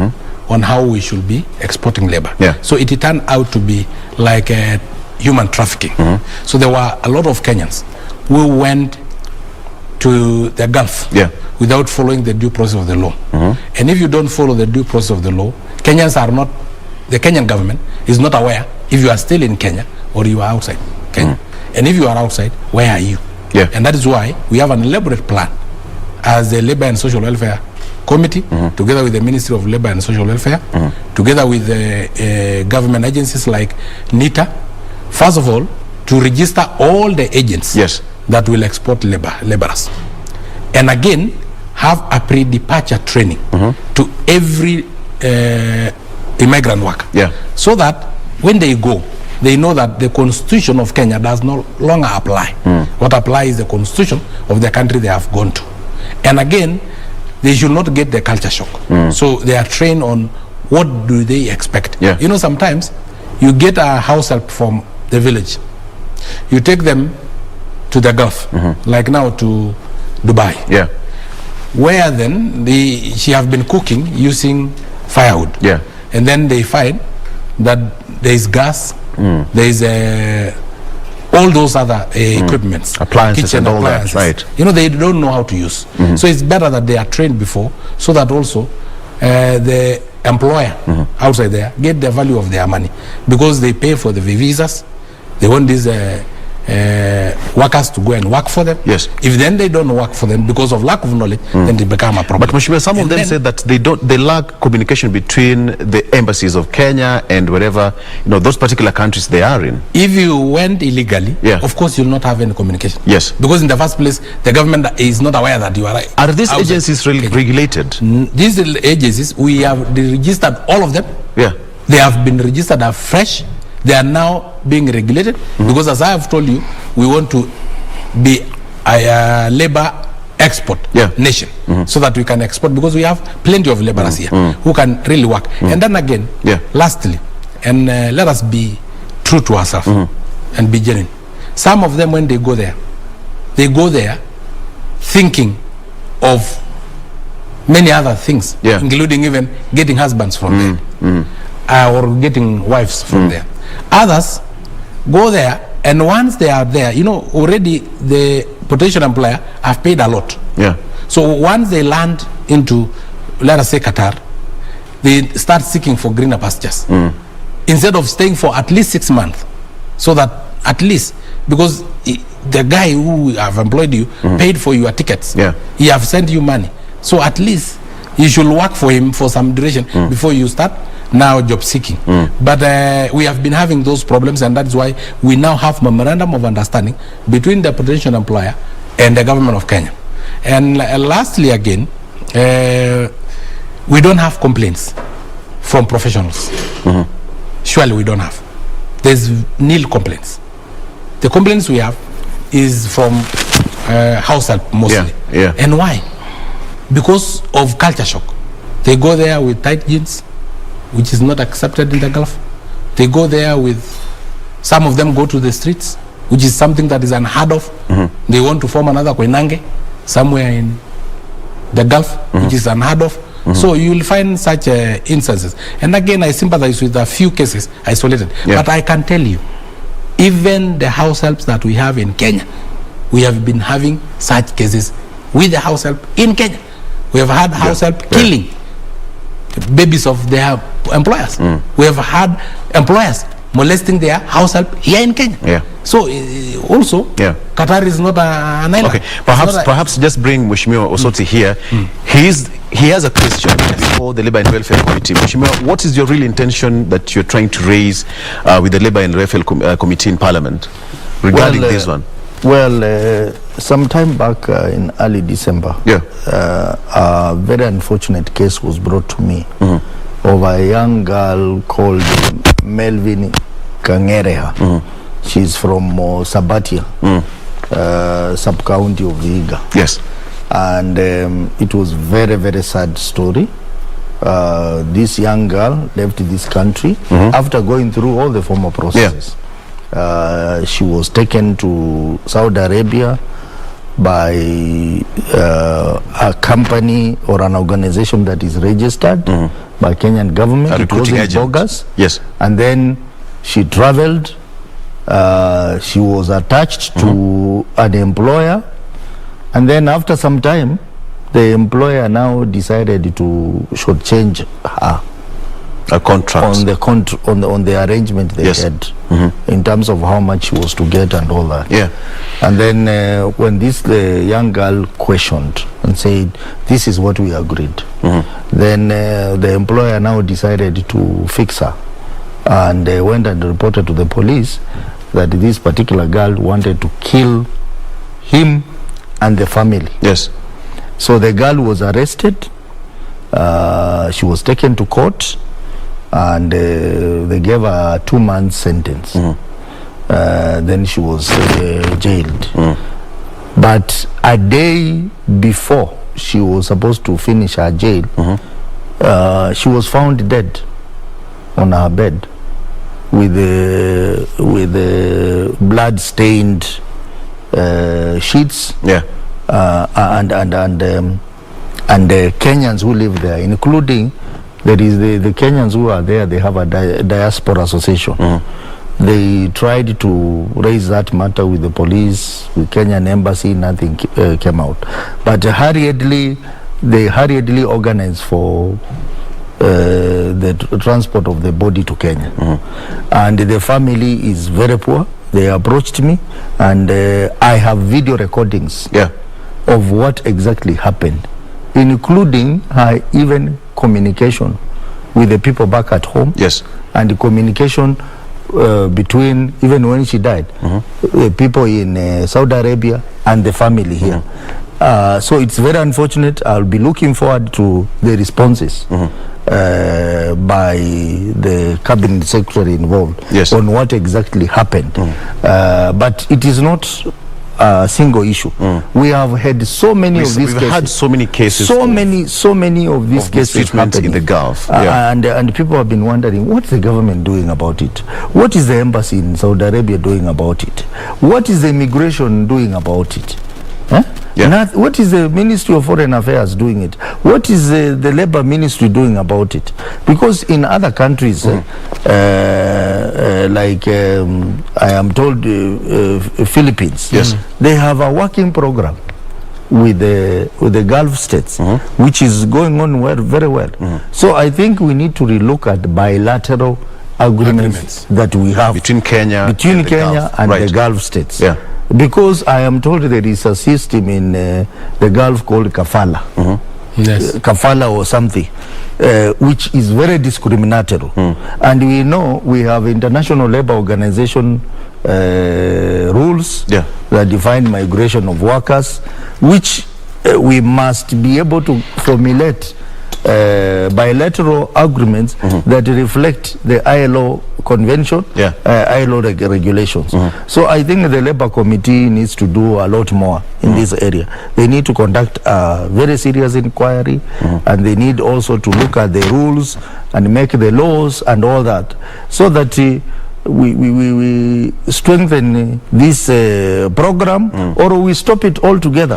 on how we should be exporting labor. So it turned out to be like human trafficking. So there were a lot of Kenyans who went to the Gulf without following the due process of the law. And if you don't follow the due process of the law, Kenyans are not, the Kenyan government is not aware if you are still in Kenya or you are outside Kenya. And if you are outside, where are you? And that is why we have an elaborate plan as the Labour and Social Welfare Committee, together with the Ministry of Labour and Social Welfare, together with the government agencies like NITA, first of all, to register all the agents that will export laborers. And again, have a pre-departure training to every immigrant worker. So that when they go, they know that the Constitution of Kenya does no longer apply. What applies is the Constitution of the country they have gone to. And again, they should not get the culture shock. So they are trained on what do they expect. Sometimes you get a house help from the village. You take them to the Gulf, like now to Dubai. Where then she have been cooking using firewood. And then they find that there is gas, there is all those other equipments, appliances kitchen and all appliances, that, right? You know, they don't know how to use. So it's better that they are trained before, so that also the employer outside there get the value of their money, because they pay for the visas. They want these workers to go and work for them. Yes. If then they don't work for them because of lack of knowledge, then they become a problem. But Mheshimiwa, some of them say that they lack communication between the embassies of Kenya and wherever, you know, those particular countries they are in. If you went illegally, of course you'll not have any communication. Yes. Because in the first place, the government is not aware that you are. Are these agencies regulated? These agencies, we have registered all of them. Yeah. They have been registered afresh. They are now being regulated, because as I have told you, we want to be a labor export nation, so that we can export, because we have plenty of laborers here who can really work. And then again, lastly, and let us be true to ourselves and be genuine. Some of them, when they go there thinking of many other things, including even getting husbands from there, or getting wives from there. Others go there, and once they are there, you know, already the potential employer have paid a lot. Yeah. So once they land into, let us say, Qatar, they start seeking for greener pastures instead of staying for at least 6 months, so that at least, because the guy who have employed you paid for your tickets, he have sent you money, so at least you should work for him for some duration before you start now job seeking. But we have been having those problems, and that's why we now have memorandum of understanding between the potential employer and the government of Kenya. And lastly again, we don't have complaints from professionals. Surely we don't have. There's nil complaints. The complaints we have is from house help mostly. And why? Because of culture shock. They go there with tight jeans, which is not accepted in the Gulf. They go there with, some of them go to the streets, which is something that is unheard of. They want to form another Koinange somewhere in the Gulf, which is unheard of. So you will find such instances. And again, I sympathize with a few cases isolated. But I can tell you, even the house helps that we have in Kenya, we have been having such cases with the house help in Kenya. We have had house help killing babies of their employers. We have had employers molesting their house help here in Kenya. So also, Qatar is not an island. Okay, perhaps just bring Mheshimiwa Osotsi here. He has a question for the Labour and Welfare Committee. Mheshimiwa, what is your real intention that you're trying to raise with the Labour and Welfare Committee in Parliament regarding this one? Well, some time back in early December, a very unfortunate case was brought to me of a young girl called Melvin Kangereha. She's from Sabatia, sub-county of Vihiga. Yes. And it was very, very sad story. This young girl left this country after going through all the formal processes. She was taken to Saudi Arabia by a company or an organization that is registered by Kenyan government. It wasn't bogus. Yes. And then she traveled. She was attached to an employer, and then after some time, the employer now decided to shortchange her. A contract on the arrangement they had in terms of how much she was to get and all that. And then when the young girl questioned and said, "This is what we agreed," then the employer now decided to fix her, and they went and reported to the police that this particular girl wanted to kill him and the family. Yes. So the girl was arrested. She was taken to court, and they gave her a 2-month sentence. Then she was jailed. But a day before she was supposed to finish her jail, she was found dead on her bed with the blood-stained sheets. And the Kenyans who live there, including there is the Kenyans who are there. They have a diaspora association. They tried to raise that matter with the police, with Kenyan embassy, nothing came out. But they hurriedly organized for the transport of the body to Kenya. And the family is very poor. They approached me, and I have video recordings of what exactly happened, including even communication with the people back at home. Yes. And the communication between, even when she died, the people in Saudi Arabia and the family here. So it's very unfortunate. I'll be looking forward to the responses by the cabinet secretary involved on what exactly happened. But it is not a single issue. We have had so many of these cases. We've had so many cases. So many of these cases happening in the Gulf. And people have been wondering, what's the government doing about it? What is the embassy in Saudi Arabia doing about it? What is the immigration doing about it? What is the Ministry of Foreign Affairs doing it? What is the Labor Ministry doing about it? Because in other countries, like I am told, Philippines, they have a working program with the Gulf states, which is going on very well. So I think we need to relook at bilateral agreements that we have between Kenya and the Gulf states. Because I am told there is a system in the Gulf called kafala, kafala or something, which is very discriminatory. And we know we have International Labour Organization rules that define migration of workers, which we must be able to formulate bilateral agreements that reflect the ILO convention, ILO regulations. So I think the Labour Committee needs to do a lot more in this area. They need to conduct a very serious inquiry, and they need also to look at the rules and make the laws and all that, so that we strengthen this program, or we stop it altogether.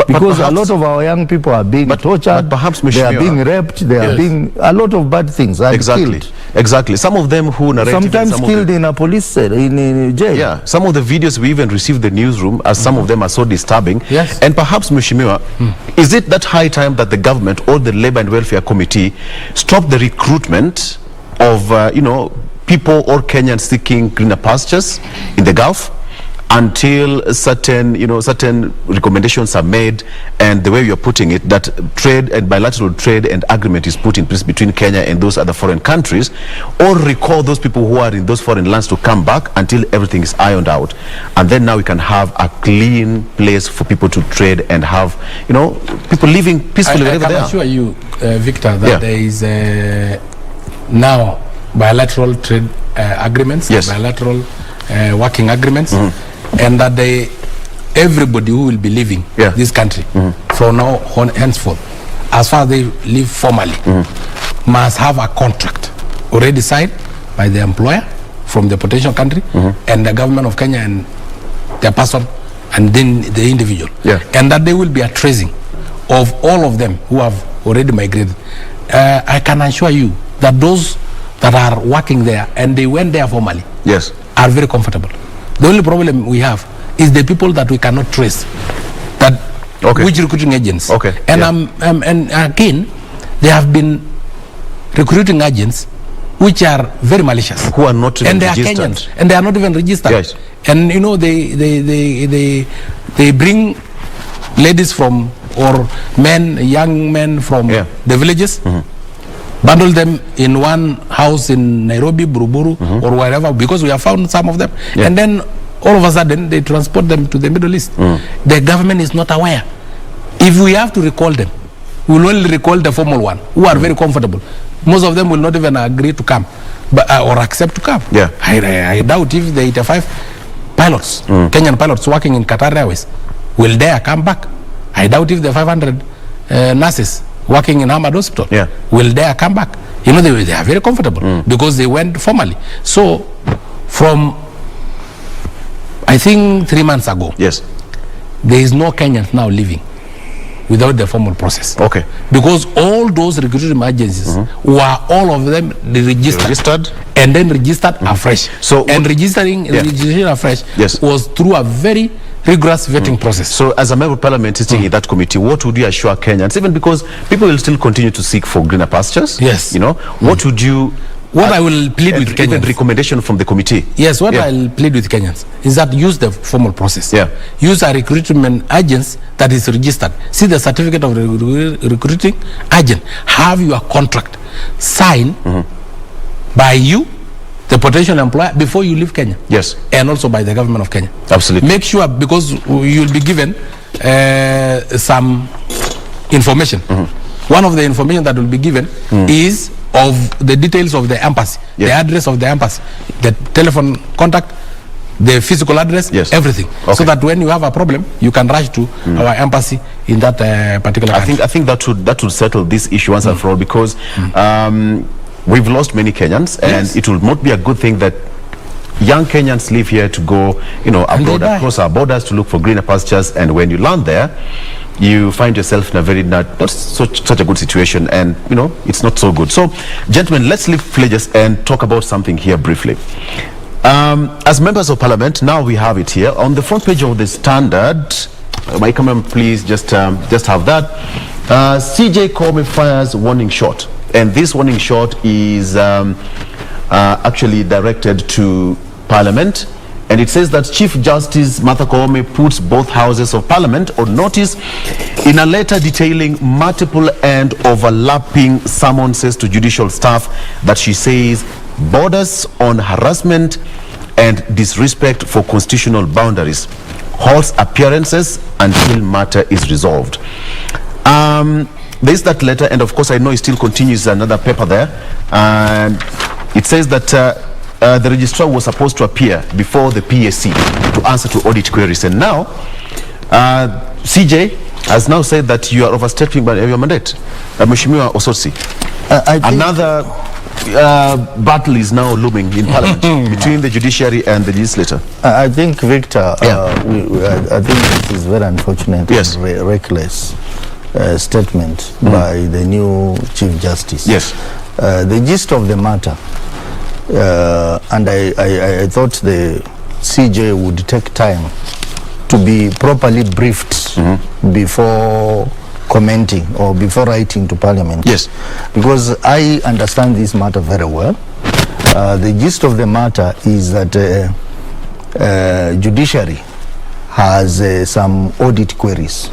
Because a lot of our young people are being tortured, they are being raped, they are being a lot of bad things, and killed. Exactly. Some of them who narrate, sometimes killed in a police cell, in jail. Some of the videos we even received the newsroom, as some of them are so disturbing. And perhaps, Mheshimiwa, is it that high time that the government or the Labour and Welfare Committee stop the recruitment of people or Kenyans seeking greener pastures in the Gulf until certain recommendations are made, and the way you're putting it, that trade and bilateral trade and agreement is put in place between Kenya and those other foreign countries, or recall those people who are in those foreign lands to come back until everything is ironed out, and then now we can have a clean place for people to trade and have people living peacefully wherever they are. I can assure you, Victor, that there is now bilateral trade agreements, bilateral working agreements, and that everybody who will be leaving this country from now on henceforth, as far as they live formally, must have a contract already signed by the employer from the potential country and the government of Kenya and their person and then the individual, and that there will be a tracing of all of them who have already migrated. I can assure you that those that are working there and they went there formally are very comfortable. The only problem we have is the people that we cannot trace, that which recruiting agents. And and again, they have been recruiting agents which are very malicious, who are not even registered. They are Kenyans, and they are not even registered. And they bring ladies from, or young men from the villages, bundle them in one house in Nairobi, Buruburu, or wherever, because we have found some of them, and then all of a sudden they transport them to the Middle East. The government is not aware. If we have to recall them, we will only recall the formal one, who are very comfortable. Most of them will not even agree to come, or accept to come. I doubt if the 85 pilots, Kenyan pilots working in Qatar Airways, will dare come back. I doubt if the 500 nurses working in Ahmad Hospital will dare come back. They are very comfortable because they went formally. So from, I think 3 months ago, there is no Kenyans now living without the formal process. Okay. Because all those recruitment agencies were all of them registered and then registered afresh. So registering afresh was through a very rigorous vetting process. So as a member of parliament sitting in that committee, what would you assure Kenyans, even because people will still continue to seek for greener pastures? Yes. You know, what would you... What I will plead with Kenyans. Even recommendation from the committee. Yes, what I'll plead with Kenyans is that use the formal process. Yeah. Use a recruitment agent that is registered. See the certificate of recruiting agent. Have your contract signed by you, the potential employer, before you leave Kenya. Yes. And also by the government of Kenya. Absolutely. Make sure, because you'll be given some information. One of the information that will be given is of the details of the embassy, the address of the embassy, the telephone contact, the physical address, everything. Okay. So that when you have a problem, you can rush to our embassy in that particular country. I think that would settle this issue once and for all, because we've lost many Kenyans, and it will not be a good thing that young Kenyans live here to go, you know, abroad, across our borders to look for greener pastures, and when you land there, you find yourself in a very not such a good situation, and you know it's not so good. So, gentlemen, let's leave pledges and talk about something here briefly. As members of parliament, now we have it here on the front page of the Standard. My comment, please, just have that. CJ Comey fires warning shot, and this warning shot is actually directed to Parliament, and it says that Chief Justice Martha Koome puts both houses of Parliament on notice in a letter detailing multiple and overlapping summonses to judicial staff that she says borders on harassment and disrespect for constitutional boundaries, halts appearances until matter is resolved. There's that letter, and of course I know it still continues another paper there, and it says that the registrar was supposed to appear before the PSC to answer to audit queries, and now CJ has now said that you are overstepping by your mandate. Mheshimiwa Osotsi, another battle is now looming in Parliament between the judiciary and the legislature. I think, Victor, I think this is very unfortunate and reckless statement by the new Chief Justice. Yes. The gist of the matter, and I thought the CJ would take time to be properly briefed before commenting or before writing to Parliament. Yes. Because I understand this matter very well. The gist of the matter is that judiciary has some audit queries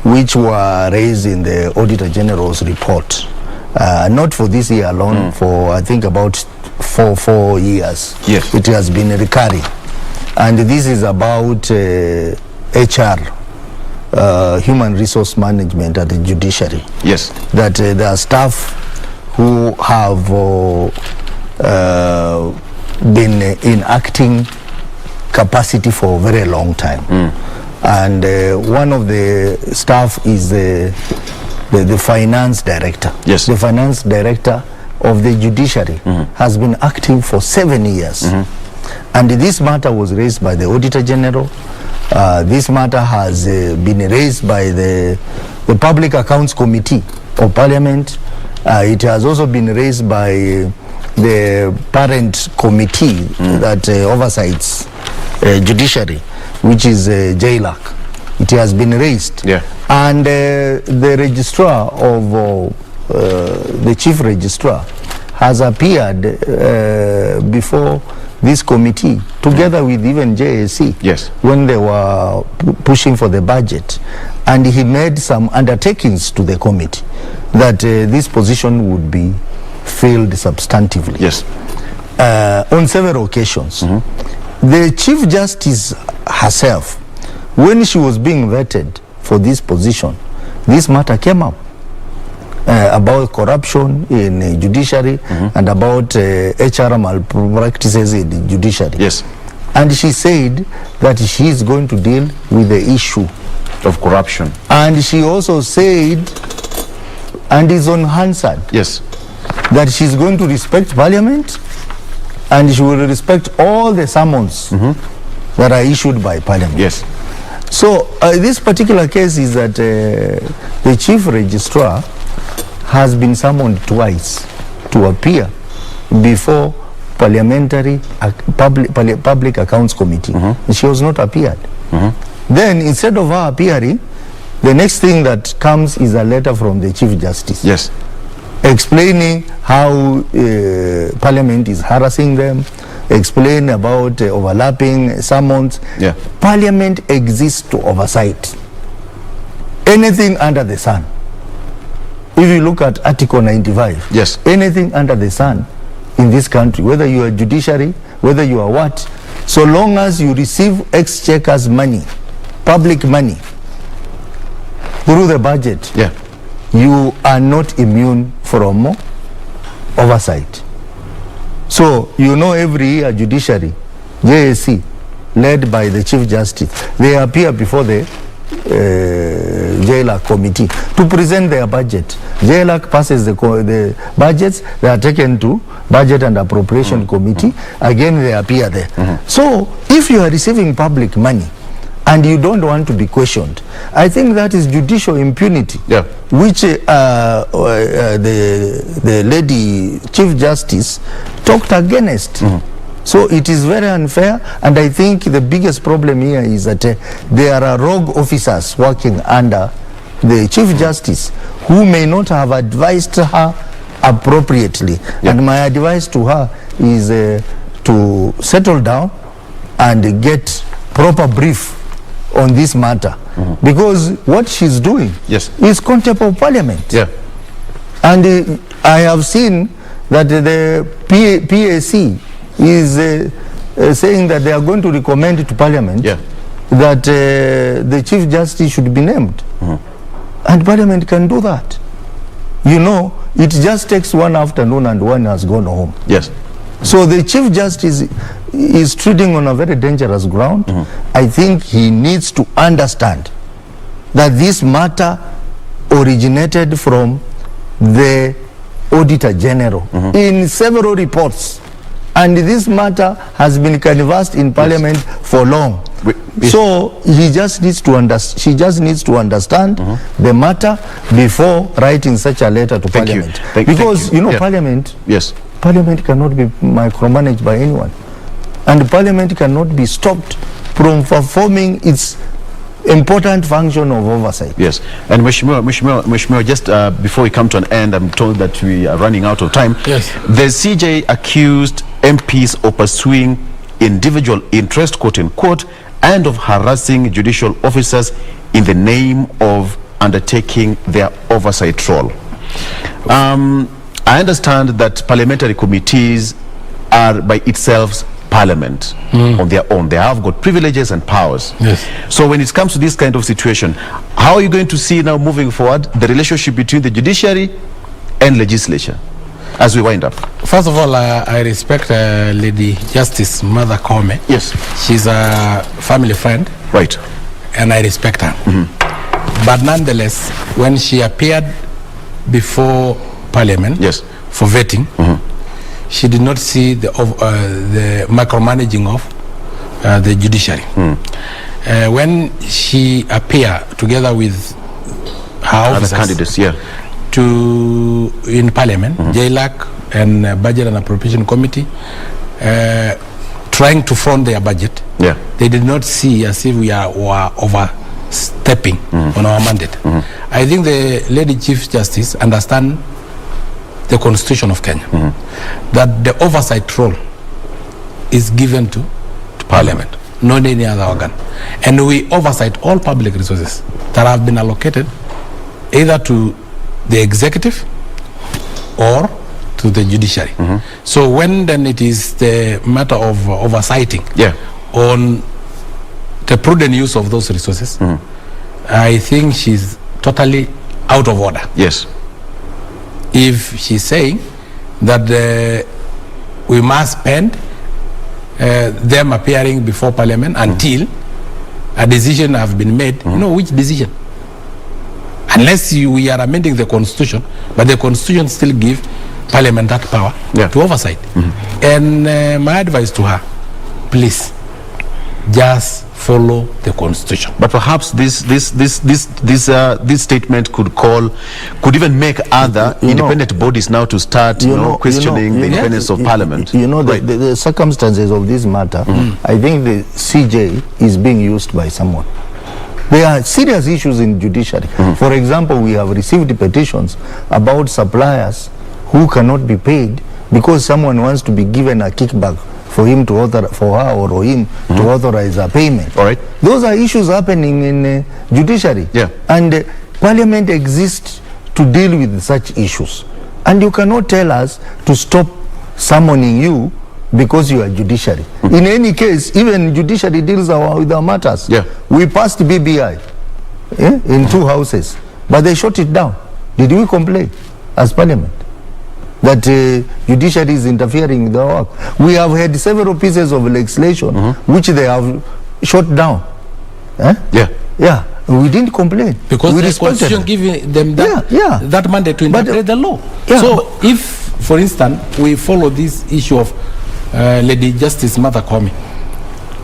which were raised in the Auditor General's report. Not for this year alone, for I think about four years. Yes. It has been recurring. And this is about HR, human resource management at the judiciary. Yes. That there are staff who have been in acting capacity for a very long time. And one of the staff is the finance director. Yes. The finance director of the judiciary has been acting for 7 years. And this matter was raised by the Auditor General. This matter has been raised by the Public Accounts Committee of Parliament. It has also been raised by the parent committee that oversees judiciary, which is JLAC. It has been raised. Yeah. And the registrar of the chief registrar has appeared before this committee together with even JSC. Yes. When they were pushing for the budget, and he made some undertakings to the committee that this position would be filled substantively. Yes. On several occasions. The Chief Justice herself, when she was being vetted for this position, this matter came up about corruption in the judiciary and about HR malpractices in the judiciary. Yes. And she said that she is going to deal with the issue of corruption. And she also said, and is on Hansard, yes, that she's going to respect Parliament and she will respect all the summons that are issued by Parliament. Yes. So this particular case is that the chief registrar has been summoned twice to appear before parliamentary public accounts committee. She was not appeared. Then instead of her appearing, the next thing that comes is a letter from the Chief Justice. Yes. Explaining how Parliament is harassing them, explain about overlapping summons. Yeah. Parliament exists to oversight anything under the sun. If you look at Article 95, yes, anything under the sun in this country, whether you are judiciary, whether you are what, so long as you receive exchequer's money, public money, through the budget, yeah, you are not immune from oversight. So, you know, every year judiciary, JSC, led by the Chief Justice, they appear before the JLAC committee to present their budget. JLAC passes the budgets, they are taken to Budget and Appropriation Committee, again they appear there. So, if you are receiving public money, and you don't want to be questioned, I think that is judicial impunity, yeah, which the lady Chief Justice talked against. So it is very unfair, and I think the biggest problem here is that there are rogue officers working under the Chief Justice who may not have advised her appropriately. Yeah. And my advice to her is to settle down and get proper brief on this matter, because what she's doing, yes, is contempt of Parliament. Yeah. And I have seen that the PAC is saying that they are going to recommend to Parliament, yeah, that the Chief Justice should be named. And Parliament can do that. You know, it just takes one afternoon and one has gone home. yes. So the Chief Justice is treading on a very dangerous ground. I think he needs to understand that this matter originated from the Auditor General in several reports, and this matter has been canvassed in Parliament for long. So he just needs to she just needs to understand the matter before writing such a letter to Parliament. Because you know, yeah, Parliament, yes, Parliament cannot be micromanaged by anyone, and Parliament cannot be stopped from performing its important function of oversight. yes. And Mheshimiwa, just before we come to an end, I'm told that we are running out of time. Yes. The CJ accused MPs of pursuing individual interest, quote unquote, and of harassing judicial officers in the name of undertaking their oversight role. I understand that parliamentary committees are by itself Parliament on their own. They have got privileges and powers. Yes. So when it comes to this kind of situation, how are you going to see now moving forward the relationship between the judiciary and legislature as we wind up? First of all, I respect Lady Justice Mother Kome. Yes. She's a family friend. Right. And I respect her. But nonetheless, when she appeared before Parliament, yes, for vetting, she did not see the micromanaging of the judiciary. When she appeared together with her officers, other candidates, yeah, in Parliament, JLAC and Budget and Appropriation Committee, trying to fund their budget, yeah, they did not see as if we were overstepping on our mandate. I think the Lady Chief Justice understand the Constitution of Kenya, that the oversight role is given to Parliament, not any other organ. And we oversight all public resources that have been allocated either to the executive or to the judiciary. So when then it is the matter of oversighting, yeah, on the prudent use of those resources, I think she's totally out of order. yes, If she's saying that we must spend them appearing before Parliament until a decision has been made, you know, which decision? Unless we are amending the Constitution, but the Constitution still gives Parliament that power, yeah, to oversight. And my advice to her, please, just follow the constitution. But perhaps this statement could even make other independent bodies now to start questioning the independence of Parliament. The circumstances of this matter, I think the CJ is being used by someone. There are serious issues in judiciary. For example, we have received petitions about suppliers who cannot be paid because someone wants to be given a kickback for him to for her or him to authorize a payment. All right. Those are issues happening in judiciary. Yeah. And Parliament exists to deal with such issues. And you cannot tell us to stop summoning you because you are judiciary. In any case, even judiciary deals with our matters. Yeah. We passed BBI in 2 houses, but they shut it down. Did we complain as Parliament that judiciary is interfering with our work? We have had several pieces of legislation which they have shut down. Yeah, we didn't complain because we the constitution giving them that mandate to interpret the law. So if, for instance, we follow this issue of Lady Justice Martha Koome,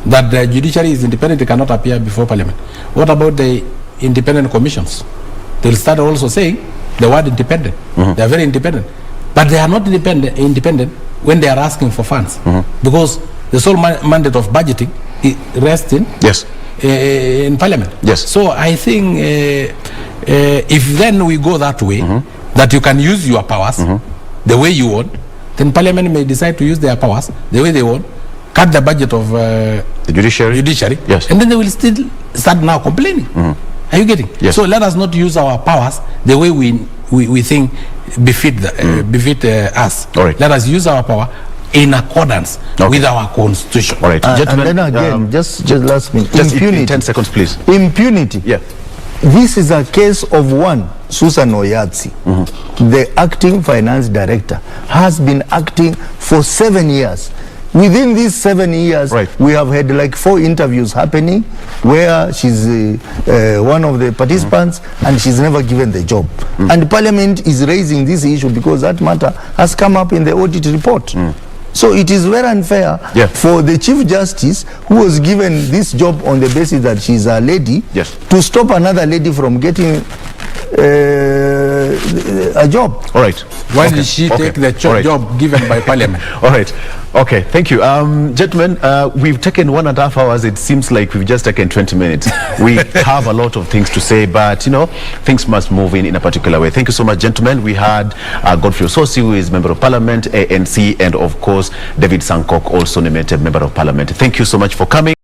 that the judiciary is independent, it cannot appear before Parliament, what about the independent commissions? They'll start also saying the word independent. They are very independent, but they are not independent when they are asking for funds, because the sole mandate of budgeting rests in Parliament. Yes. So I think if then we go that way, that you can use your powers the way you want, then Parliament may decide to use their powers the way they want, cut the budget of the judiciary. Yes. And then they will still start now complaining. Are you getting? Yes. So let us not use our powers the way we think befit us. All right. Let us use our power in accordance with our constitution. All right, gentlemen. And then again, just last minute. Just impunity. in 10 seconds, please. Impunity. Yeah. This is a case of one, Susan Oyatsi, the acting finance director, has been acting for 7 years. Within these 7 years, we have had like 4 interviews happening where she's one of the participants and she's never given the job. And Parliament is raising this issue because that matter has come up in the audit report. So it is very unfair for the Chief Justice, who was given this job on the basis that she's a lady, to stop another lady from getting a job. All right. Why did she take the job given by Parliament? All right. Okay, thank you. Gentlemen, we've taken 1.5 hours. It seems like we've just taken 20 minutes. We have a lot of things to say, but, things must move in a particular way. Thank you so much, gentlemen. We had Godfrey Osotsi, who is Member of Parliament, ANC, and, of course, David Sankok, also nominated Member of Parliament. Thank you so much for coming.